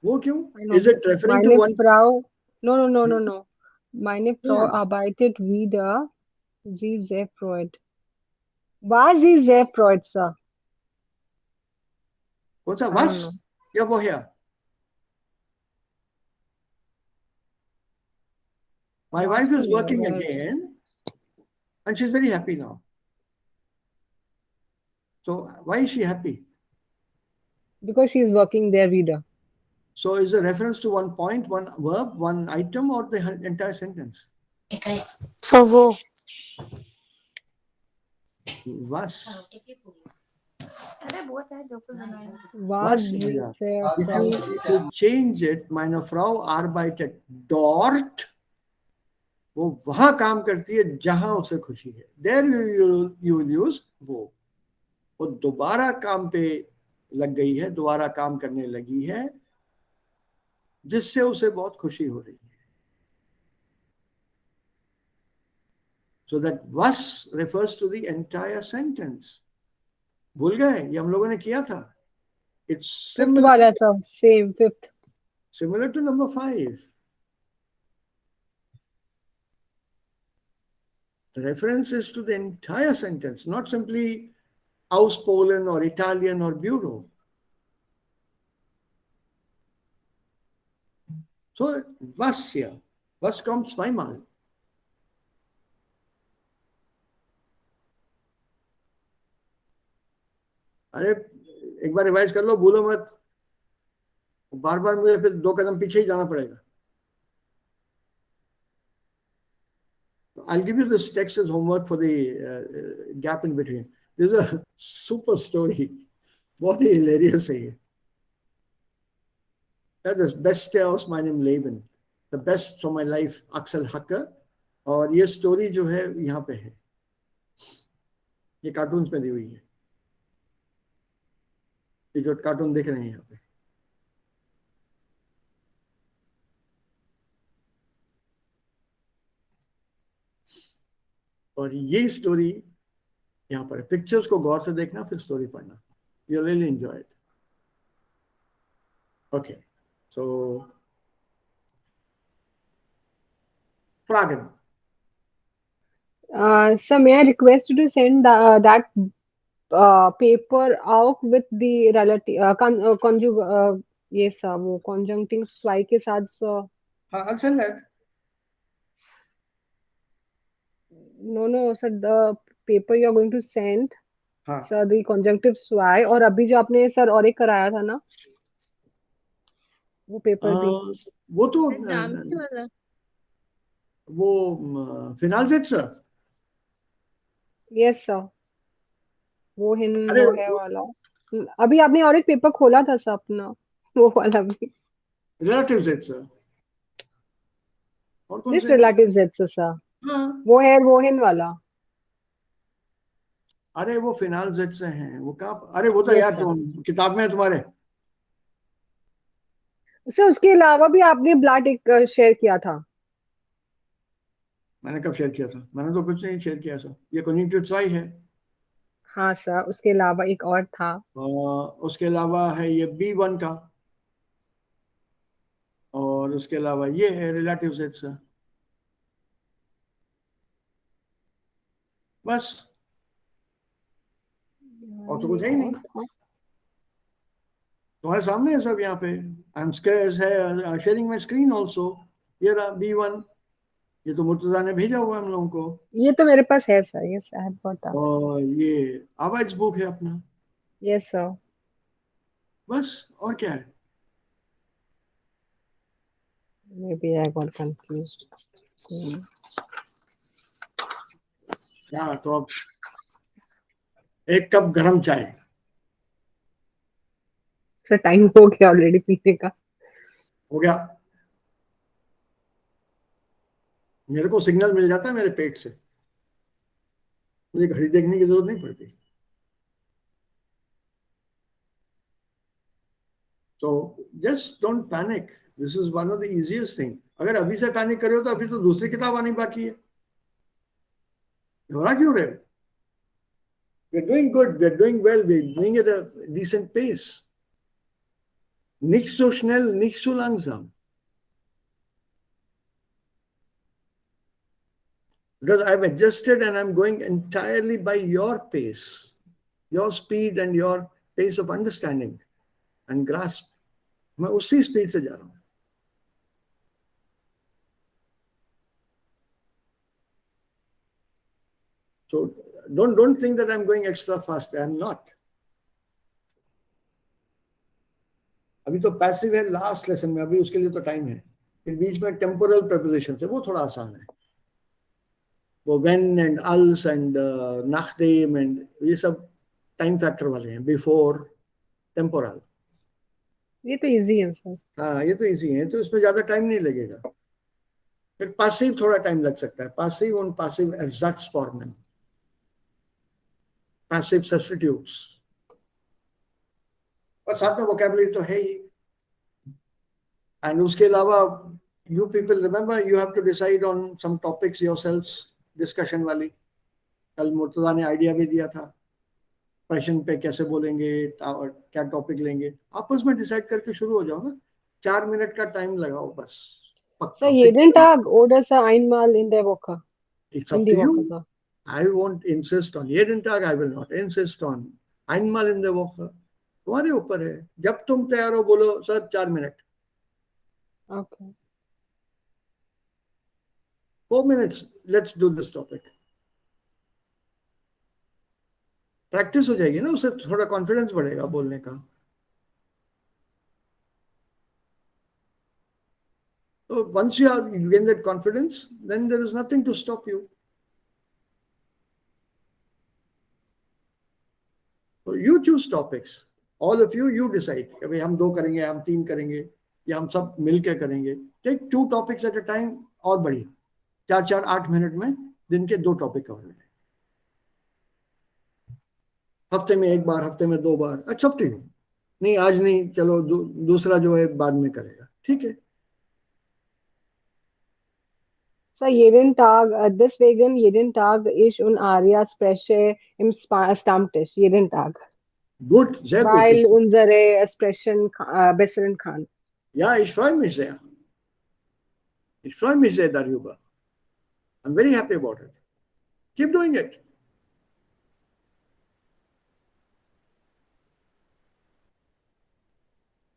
A: वो क्यों?
C: I know.
A: Is it referring to
C: Meine
A: one?
C: Frau. No, no, no, no, no. Meine Frau
A: Yeah.
C: arbeitet wieder. Sie sehr freut. War sie sehr freut, sir?
A: कौन सा
C: I don't know.
A: was या woher? My
C: Was
A: wife is
C: sie
A: working
C: oder
A: again and she's very happy now. So why is she happy?
C: because she is working there wieder.
A: So is a reference to one point, one verb, one item, or the entire sentence?
B: So वो
A: Was.
C: Was
A: Was,
C: sie
A: yeah.
C: sehr
A: If
C: freut.
A: you change it, meine Frau arbeitet dort, वो वहां काम करती है जहां उसे खुशी है. There you will use वो दोबारा काम पे लग गई है, दोबारा काम करने लगी है, जिससे उसे बहुत खुशी हो रही है. So that was refers to the entire sentence. भूल गए? ये हम लोगों ने किया था. It's
C: Fifth wala, sir. Same, fifth.
A: similar to number 5. The reference is to the entire sentence, not simply aus Polen or Italian or Bureau. So was hier. Was kommt zweimal? अरे एक बार रिवाइज कर लो, भूलो मत. बार बार मुझे फिर 2 कदम पीछे ही जाना पड़ेगा. I'll give you this text as homework for the gap in between. This is a super story. बहुत ही hilarious है ये. Das Beste aus meinem Leben. The best from my life, Axel Hacker. और ये स्टोरी जो है यहाँ पे है, ये कार्टून्स में दी हुई है. ये जो कार्टून देख रहे हैं यहाँ पे, और ये स्टोरी यहाँ पर है. पिक्चर्स को गौर से देखना, फिर स्टोरी पढ़ना. You really enjoy it. Okay, so फ्रागन.
C: Sir, may I request you to send that paper out with the relative yes, sir, वो conjuncting y के साथ, sir.
A: हाँ, I'll send that.
C: No, sir, the paper you are going to send,
A: हाँ.
C: sir, the conjunctive y, और अभी जो आपने sir और एक कराया था ना, वो पेपर भी.
A: वो तो
B: दामची वाला
A: वो फिनाल जेट सर.
C: Yes, sir. वो हिन
A: अरे
C: वो है वाला. अभी आपने और एक पेपर खोला था सर अपना, वो वाला भी.
A: Relative jet sir. और कौन
C: This
A: से हैं?
C: relatives है सर.
A: हाँ.
C: वो हिन वाला.
A: अरे वो फिनाल जेट से हैं. वो कहाँ? अरे वो तो
C: Yes,
A: यार
C: sir.
A: तुम किताब में है तुम्हारे.
C: सर उसके अलावा भी आपने ब्लड एक शेयर किया था.
A: मैंने कब शेयर किया था? मैंने तो कुछ नहीं शेयर किया सर. ये कॉन्जुगेटिव ट्राई है.
C: हाँ सर, उसके अलावा एक और था.
A: उसके अलावा है ये B1 का, और उसके अलावा ये है रिलेटिव जेट सर. बस, और तो कुछ है ही नहीं.
C: और था.
A: तुम्हारे सामने है सब यहाँ पे. I am sharing my screen also. ये रहा B1. ये तो मुर्तजा ने भेजा हुआ है हम लोगों को.
C: ये तो मेरे पास है sir. Yes, I have got that.
A: और ये आवाज बुक है अपना.
C: Yes sir.
A: बस, और क्या है?
C: Maybe I got confused.
A: क्या? तो अब एक कप गरम चाय.
C: सर टाइम हो गया ऑलरेडी पीने का.
A: हो गया. मेरे को सिग्नल मिल जाता है मेरे पेट से. मुझे घड़ी देखने की जरूरत नहीं पड़ती. तो just don't panic. This is one of the easiest thing. अगर अभी से पैनिक करे हो तो अभी तो दूसरी किताब आनी बाकी है. घबरा क्यों रहे? We're doing good. We're doing well. We're doing at a decent pace. Nicht so schnell, nicht so langsam. Because I've adjusted and I'm going entirely by your pace, your speed and your pace of understanding and grasp. मैं उसी speed से जा रहा हूँ. So don't think that I'm going extra fast. I'm not. अभी तो passive है last lesson में, अभी उसके लिए तो टाइम है. फिर बीच में टेम्पोरल प्रेपोजिशन है, वो थोड़ा आसान है. वो when and als and nachdem and ये सब टाइम फैक्टर वाले हैं. Before, temporal.
C: ये तो इजी है सर.
A: हाँ, ये तो इजी है, तो इसमें ज्यादा टाइम नहीं लगेगा. फिर पासिव थोड़ा टाइम लग सकता है. पासिव और पासिव एग्जैक्ट्स फॉर्म में, passive substitutes. और साथ में vocabulary तो है ही. And उसके अलावा you people remember you have to decide on some topics yourselves, discussion वाली. कल मुर्तजा ने आइडिया भी दिया था, प्रश्न पे कैसे बोलेंगे, क्या टॉपिक लेंगे. आपस में डिसाइड करके शुरू हो जाओ ना. 4 मिनट का टाइम लगाओ बस.
C: Sir, jeden Tag oder sir einmal in der Woche?
A: It's
C: In
A: up
C: die
A: to
C: Woche,
A: you.
C: sir.
A: I won't insist on jeden Tag. I will not insist on einmal in der Woche. तुम्हारे ऊपर है. जब तुम तैयार हो बोलो sir 4 minute.
C: Okay.
A: 4 minutes. Let's do this topic. Practice हो जाएगी ना, उससे थोड़ा कॉन्फिडेंस बढ़ेगा बोलने का. So once you gain that confidence, then there is nothing to stop you. So you choose topics. All of you, you decide. कि भाई हम 2 करेंगे, हम 3 करेंगे, या हम सब मिलकर करेंगे. Take 2 topics at a time. और बढ़िया. 4-4 8 मिनट में दिन के 2 टॉपिक कवर हो जाए. हफ्ते में 1 बार, हफ्ते में 2 बार. अच्छा ठीक है. नहीं आज नहीं, चलो दूसरा जो है बाद में करेगा. ठीक है.
C: Sir, jeden Tag, deswegen jeden Tag ich und Arya spreche im Stammtisch. Jeden Tag.
A: Gut, sehr gut.
C: Weil unsere Sprechen bessern kann.
A: Ja, ich freue mich sehr. Ich freue mich sehr darüber. I'm very happy about it. Keep doing it.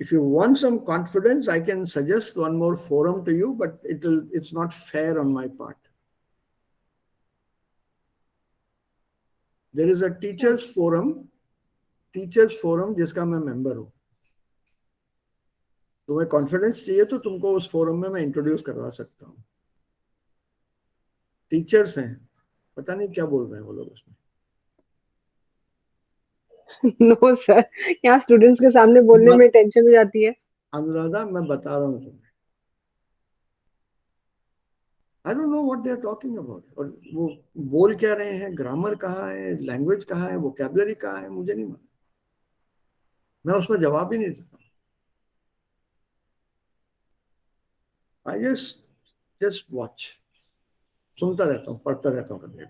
A: If you want some confidence, I can suggest one more forum to you, but it's not fair on my part. There is a teachers forum जिसका मैं member हूँ. तुम्हें confidence चाहिए तो तुमको उस forum में मैं इंट्रोड्यूस करवा सकता हूँ. टीचर्स हैं, पता नहीं क्या बोल रहे हैं वो लोग उसमें.
C: No sir, यहाँ स्टूडेंट्स के सामने बोलने में टेंशन हो जाती है.
A: अनुराधा, मैं बता रहा हूँ तुम्हें. I don't know what they are talking about. और वो बोल क्या रहे हैं, ग्रामर कहाँ है, लैंग्वेज कहाँ है, वोकैबुलरी कहाँ है, मुझे नहीं मालूम. मैं उसमें जवाब ही नहीं देता. I just watch. सुनता रहता हूँ, पढ़ता रहता हूँ कभी.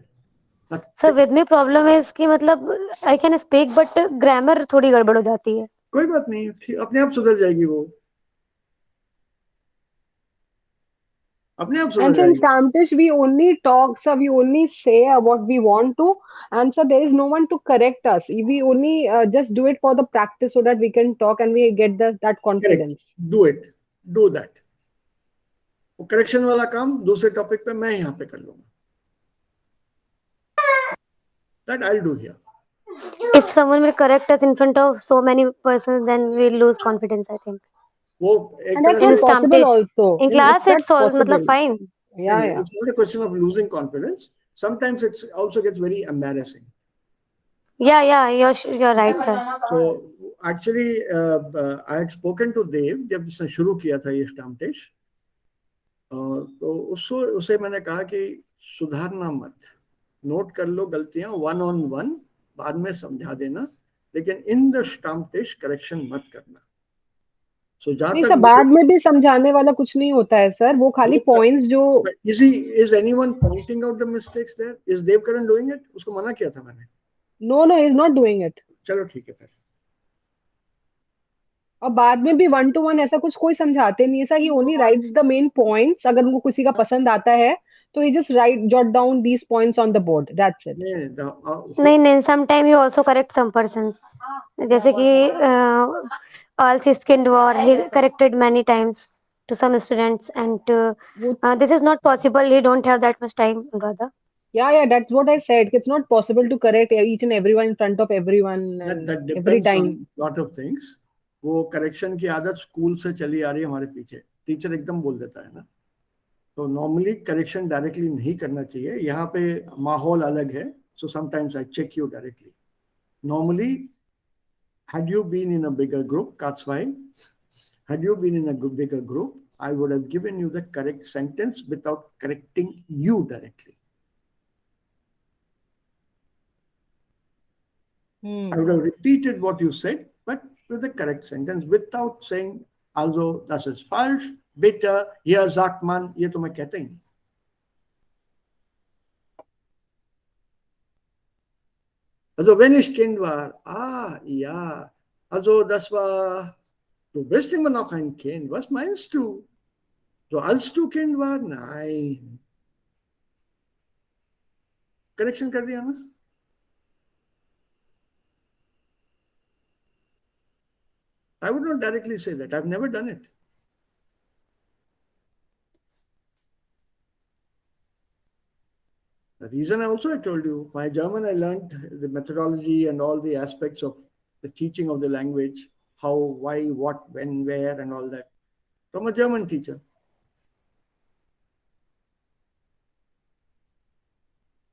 F: सर विद मी प्रॉब्लम है इसकी, मतलब I can speak but grammar थोड़ी गड़बड़ हो जाती है.
A: कोई बात नहीं, अपने आप सुधर जाएगी वो. अपने आप सुधर
C: And in
A: जाएगी.
C: Stammtisch, we only talk, sir. We only say what we want to, and so there is no one to correct us. We only just do it for the practice so that we can talk and we get that confidence.
A: Correct. Do it. Do that. वो correction वाला काम दूसरे topic पे मैं यहाँ पे कर लूंगा. That I'll do here.
F: If someone will correct us in front of so many persons, then we'll lose confidence, I think.
A: वो एक
C: And that's
A: तरह
C: not
A: से
C: possible also.
F: In class,
C: that's
F: it's all,
C: possible.
F: मतलब fine.
C: Yeah, yeah.
A: It's not a question of losing confidence. Sometimes it also gets very embarrassing.
F: Yeah, you're right, sir.
A: So actually, I had spoken to Dev जब उसने शुरू किया था ये स्टैम्पटिश. तो उसे मैंने कहा कि सुधारना मत, नोट कर लो गलतियां 1-on-1, बाद में समझा देना, लेकिन इन द स्टैम्पटिश करेक्शन मत करना. So
C: नहीं सर, बाद में भी समझाने वाला कुछ नहीं होता है सर. वो खाली पॉइंट्स जो.
A: Is anyone pointing out the mistakes there? Is Devkaran doing it? उसको मना किया था मैंने.
C: No, no, he's not doing it.
A: चलो ठीक है फिर.
C: और बाद में भी 1 to 1 ऐसा कुछ कोई समझाते नहीं, ऐसा ही only writes the main points, अगर उनको किसी का पसंद आता है तो ही just write jot down these points on the board, that's it.
A: नहीं,
F: नहीं नहीं, some time you also correct some person, जैसे कि ऑल स्किन्ड वॉर ही corrected many times to some students, and
C: वो
F: this is not possible, he don't have that much time, brother.
C: yeah, that's what I said. It's not possible to correct each and everyone in front of everyone
A: that
C: and every
A: depends
C: time.
A: on lot of things. वो correction की आदत school से चली आ रही है हमारे पीछे. Teacher एकदम बोल देता है ना, तो नॉर्मली करेक्शन डायरेक्टली नहीं करना चाहिए. यहाँ पे माहौल अलग है, so sometimes I check you directly. Normally, had you been in a bigger group, that's why, had you been in a bigger group, I would have given you the correct sentence without correcting you directly. I would have repeated what you said, but with the correct sentence without saying, also, das ist falsch, bitte, hier sagt man, ये तो मैं कहता ही नहीं. Also, wenn ich Kind war, ja, also das war, du bist immer noch ein Kind, was meinst du? So als du Kind war? Nein. Correction कर दिया ना? I would not directly say that. I've never done it. The reason I told you, my German, I learned the methodology and all the aspects of the teaching of the language, how, why, what, when, where, and all that, from a German teacher.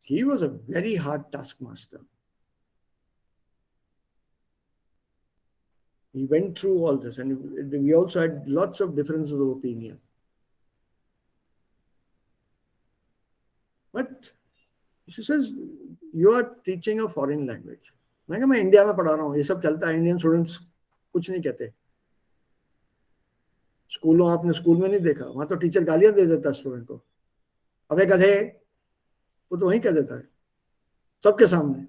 A: He was a very hard taskmaster. He went through all this, and we also had lots of differences of opinion. But she says, you are teaching a foreign language. मैं कहा मैं India में पढ़ा रहा हूँ, ये सब चलता है, इंडियन स्टूडेंट्स कुछ नहीं कहते. स्कूलों, आपने स्कूल में नहीं देखा, वहां तो टीचर गालियां दे देता स्टूडेंट को, अबे गधे, वो तो वहीं कह देता है सबके सामने.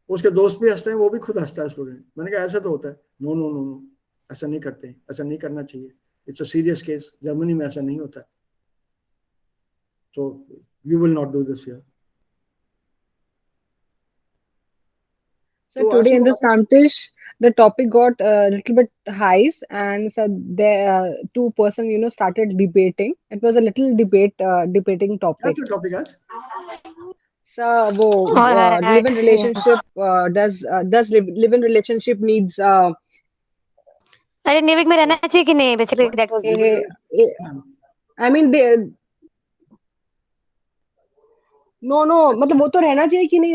A: उसके दोस्त भी हंसते हैं, वो भी खुद हंसता है स्टूडेंट. मैंने कहा ऐसा तो होता है. नो नो नो नो, ऐसा नहीं करते, ऐसा नहीं करना चाहिए, it's a serious case. Germany में ऐसा नहीं होता. So you will not do this here.
C: So today in the Samtish, the topic got a little bit highs, and so there two person started debating. It was a little debating topic.
A: What's the topic आज?
C: So वो
F: Alright,
C: live-in
F: yeah.
C: relationship does live-in relationship needs
F: अरे NavIC में रहना चाहिए कि नहीं, basically that was
C: I mean they no मतलब वो तो रहना चाहिए कि नहीं,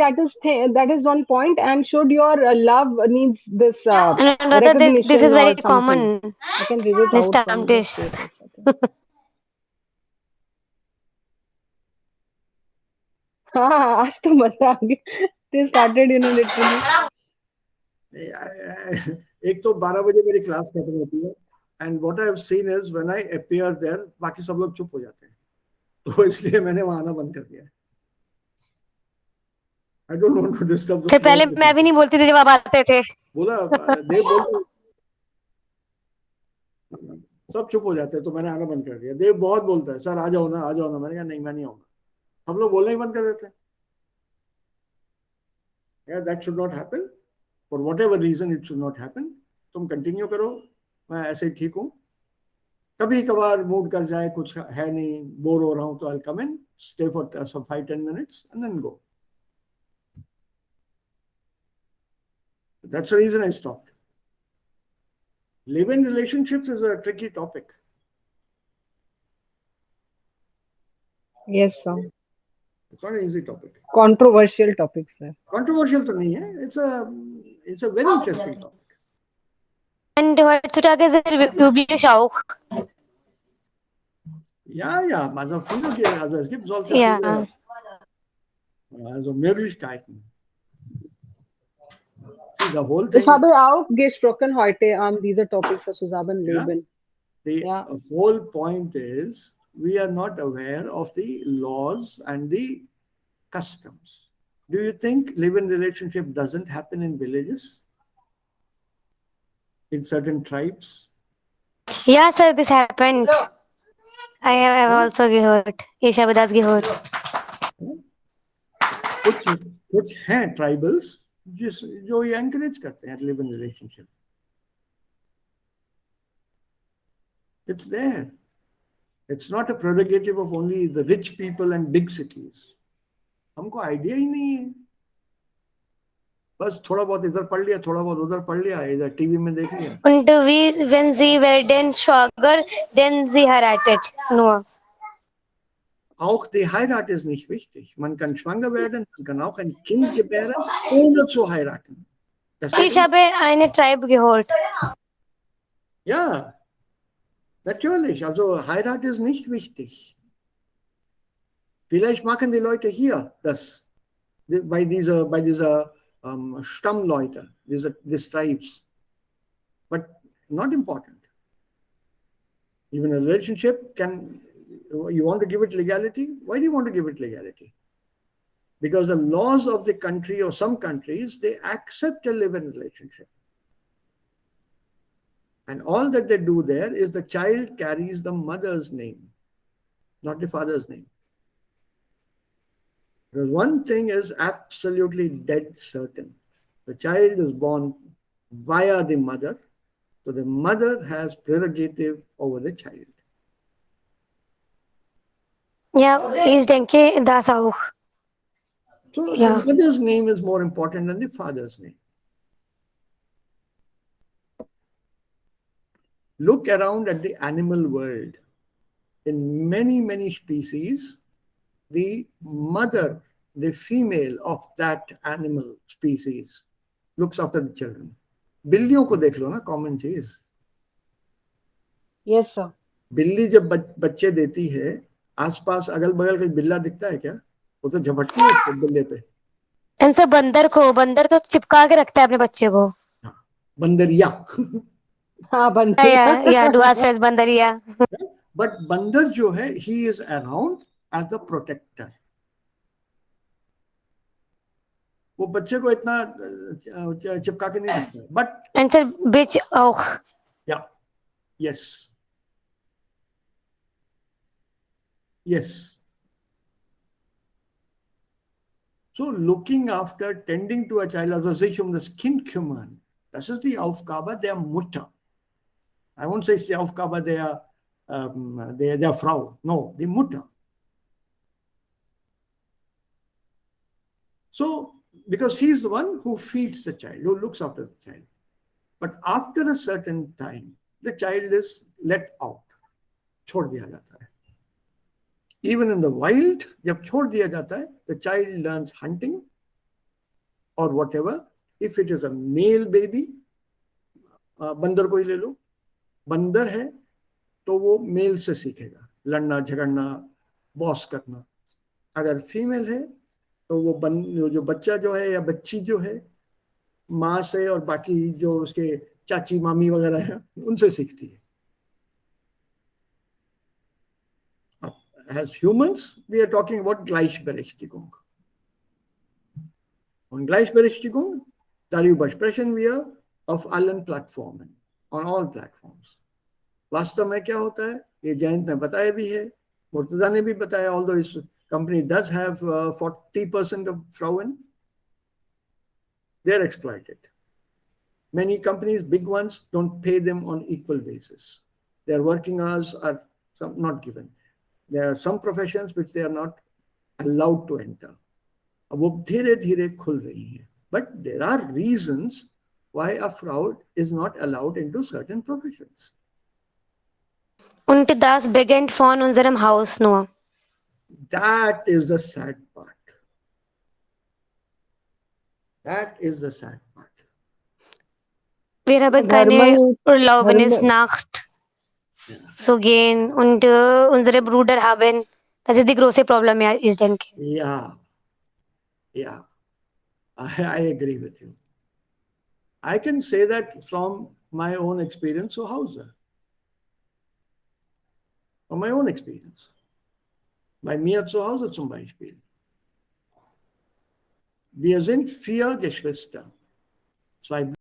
C: that is one point. And should your love needs this recognition
F: this is
C: or
F: very
C: something.
F: common.
C: I can read it out from the
F: Samtish.
C: status. हाँ आज तो मजा आ गया. They started literally.
A: एक तो 12 बजे मेरी क्लास खत्म होती है, and what I have seen is when I appear there, बाकी सब लोग चुप हो जाते हैं, तो इसलिए मैंने वहां आना बंद कर दिया. I don't want to disturb the flow.
F: पहले मैं भी नहीं बोलती थी जब आप आते थे.
A: बोला देव बोल, सब चुप हो जाते हैं, तो मैंने आना बंद कर दिया. देव बहुत बोलता है, सर आ जाओ ना, आ जाओ ना. मैंने कहा नहीं, मैं नहीं आऊंगा. हम लोग बोलना ही बंद कर देते हैं. Yeah, that should not happen. For whatever reason it should not happen. तुम कंटिन्यू करो, मैं ऐसे ही ठीक हूँ. कभी कभार मूड कर जाए, कुछ है नहीं, बोर हो रहा हूँ, तो I'll come in, stay for some 5-10 minutes and then go. That's the reason I stopped. Live-in relationships is a tricky topic.
C: Yes, sir.
A: It's not an easy topic.
C: Controversial topic, sir.
A: Controversial तो नहीं है. It's a very interesting topic.
F: And heutzutage ist er üblich auch.
A: Ja, also es gibt solche
F: Ja.
A: viele, also Möglichkeiten. See, the whole thing.
C: Ich habe auch gesprochen heute an diese Topics Zusammenleben.
A: The whole point is we are not aware of the laws and the customs. Do you think live-in relationship doesn't happen in villages? In certain tribes?
F: Yeah, sir, this happened. I have
A: हाँ?
F: also heard. ये शब्दास की heard.
A: कुछ कुछ हैं tribals जो ये encourage करते हैं live in relationship. It's there. It's not a prerogative of only the rich people and big cities. हमको आइडिया ही नहीं है. बस थोड़ा बहुत इधर पढ़ लिया, थोड़ा बहुत उधर पढ़ लिया, इधर टीवी में देख लिया.
F: Und wenn sie werden schwanger, then sie heiratet. Nur.
A: Auch die Heirat ist nicht wichtig. Man kann schwanger werden, man kann auch ein Kind gebären, ohne zu heiraten.
F: Ich habe eine Tribe gehört.
A: Ja, natürlich. Also Heirat ist nicht wichtig. Vielleicht machen die Leute hier das, bei dieser Stammleute, these tribes. But not important. Even a relationship you want to give it legality? Why do you want to give it legality? Because the laws of the country or some countries, they accept a live-in relationship. And all that they do there is the child carries the mother's name, not the father's name. Because one thing is absolutely dead certain. The child is born via the mother, so the mother has prerogative over the child.
F: Ja, ich denke das auch.
A: So
F: Yeah.
A: the mother's name is more important than the father's name. Look around at the animal world. In many, many species, the mother, the female of that animal species, looks after the children. बिल्लियों को देख लो ना, common चीज.
C: Yes, sir.
A: बिल्ली जब बच्चे देती है, आसपास अगल बगल कोई बिल्ला दिखता है क्या? वो तो झपटती है उसको बिल्ले पे.
F: इनसे बंदर तो चिपका के रखता है अपने बच्चे को.
A: बंदरिया.
C: हाँ, बंदर.
F: या डुआ सेज बंदरिया.
A: बट बंदर जो है, he is around as the protector. वो बच्चे को इतना चिपका के नहीं रखता. बट
F: इनसे बिच auch.
A: या yes yes. So looking after, tending to a child, also sich das Kind kümmern, das ist die Aufgabe der Mutter. I won't say it's die Aufgabe der Frau. No, die Mutter. So, because she's the one who feeds the child, who looks after the child. But after a certain time, the child is let out. छोड़ दिया जाता है. Even in the wild, जब छोड़ दिया जाता है, the child learns hunting or whatever. If it is a male baby, बंदर को ही ले लो. बंदर है तो वो मेल से सीखेगा, लड़ना झगड़ना, बॉस करना. अगर फीमेल है तो वो जो बच्चा जो है या बच्ची जो है, माँ से और बाकी जो उसके चाची मामी वगैरह है, उनसे सीखती है. As humans, we are talking about Gleichberechtigung. Und Gleichberechtigung, darüber sprechen wir auf allen Plattformen, on all platforms. वास्तव में क्या होता है, ये जयंत ने बताया भी है, मुर्तजा ने भी बताया. Although his company does have 40% of Frauen, they are exploited. Many companies, big ones, don't pay them on equal basis. Their working hours are not given. There are some professions which they are not allowed to enter. अब वो धीरे धीरे खुल रही है. But there are reasons why a fraud is not allowed into certain professions.
F: Und das beginnt von unserem Haus nur.
A: That is the sad part. That is the sad part.
F: Wir haben keine Erlaubnis zu gehen und unsere Brüder haben. Das ist die große Problem, ja, ich denke.
A: Yeah. I agree with you. I can say that from my own experience zu Hause. From my own experience. Bei mir zu Hause zum Beispiel. Wir sind vier Geschwister. Zwei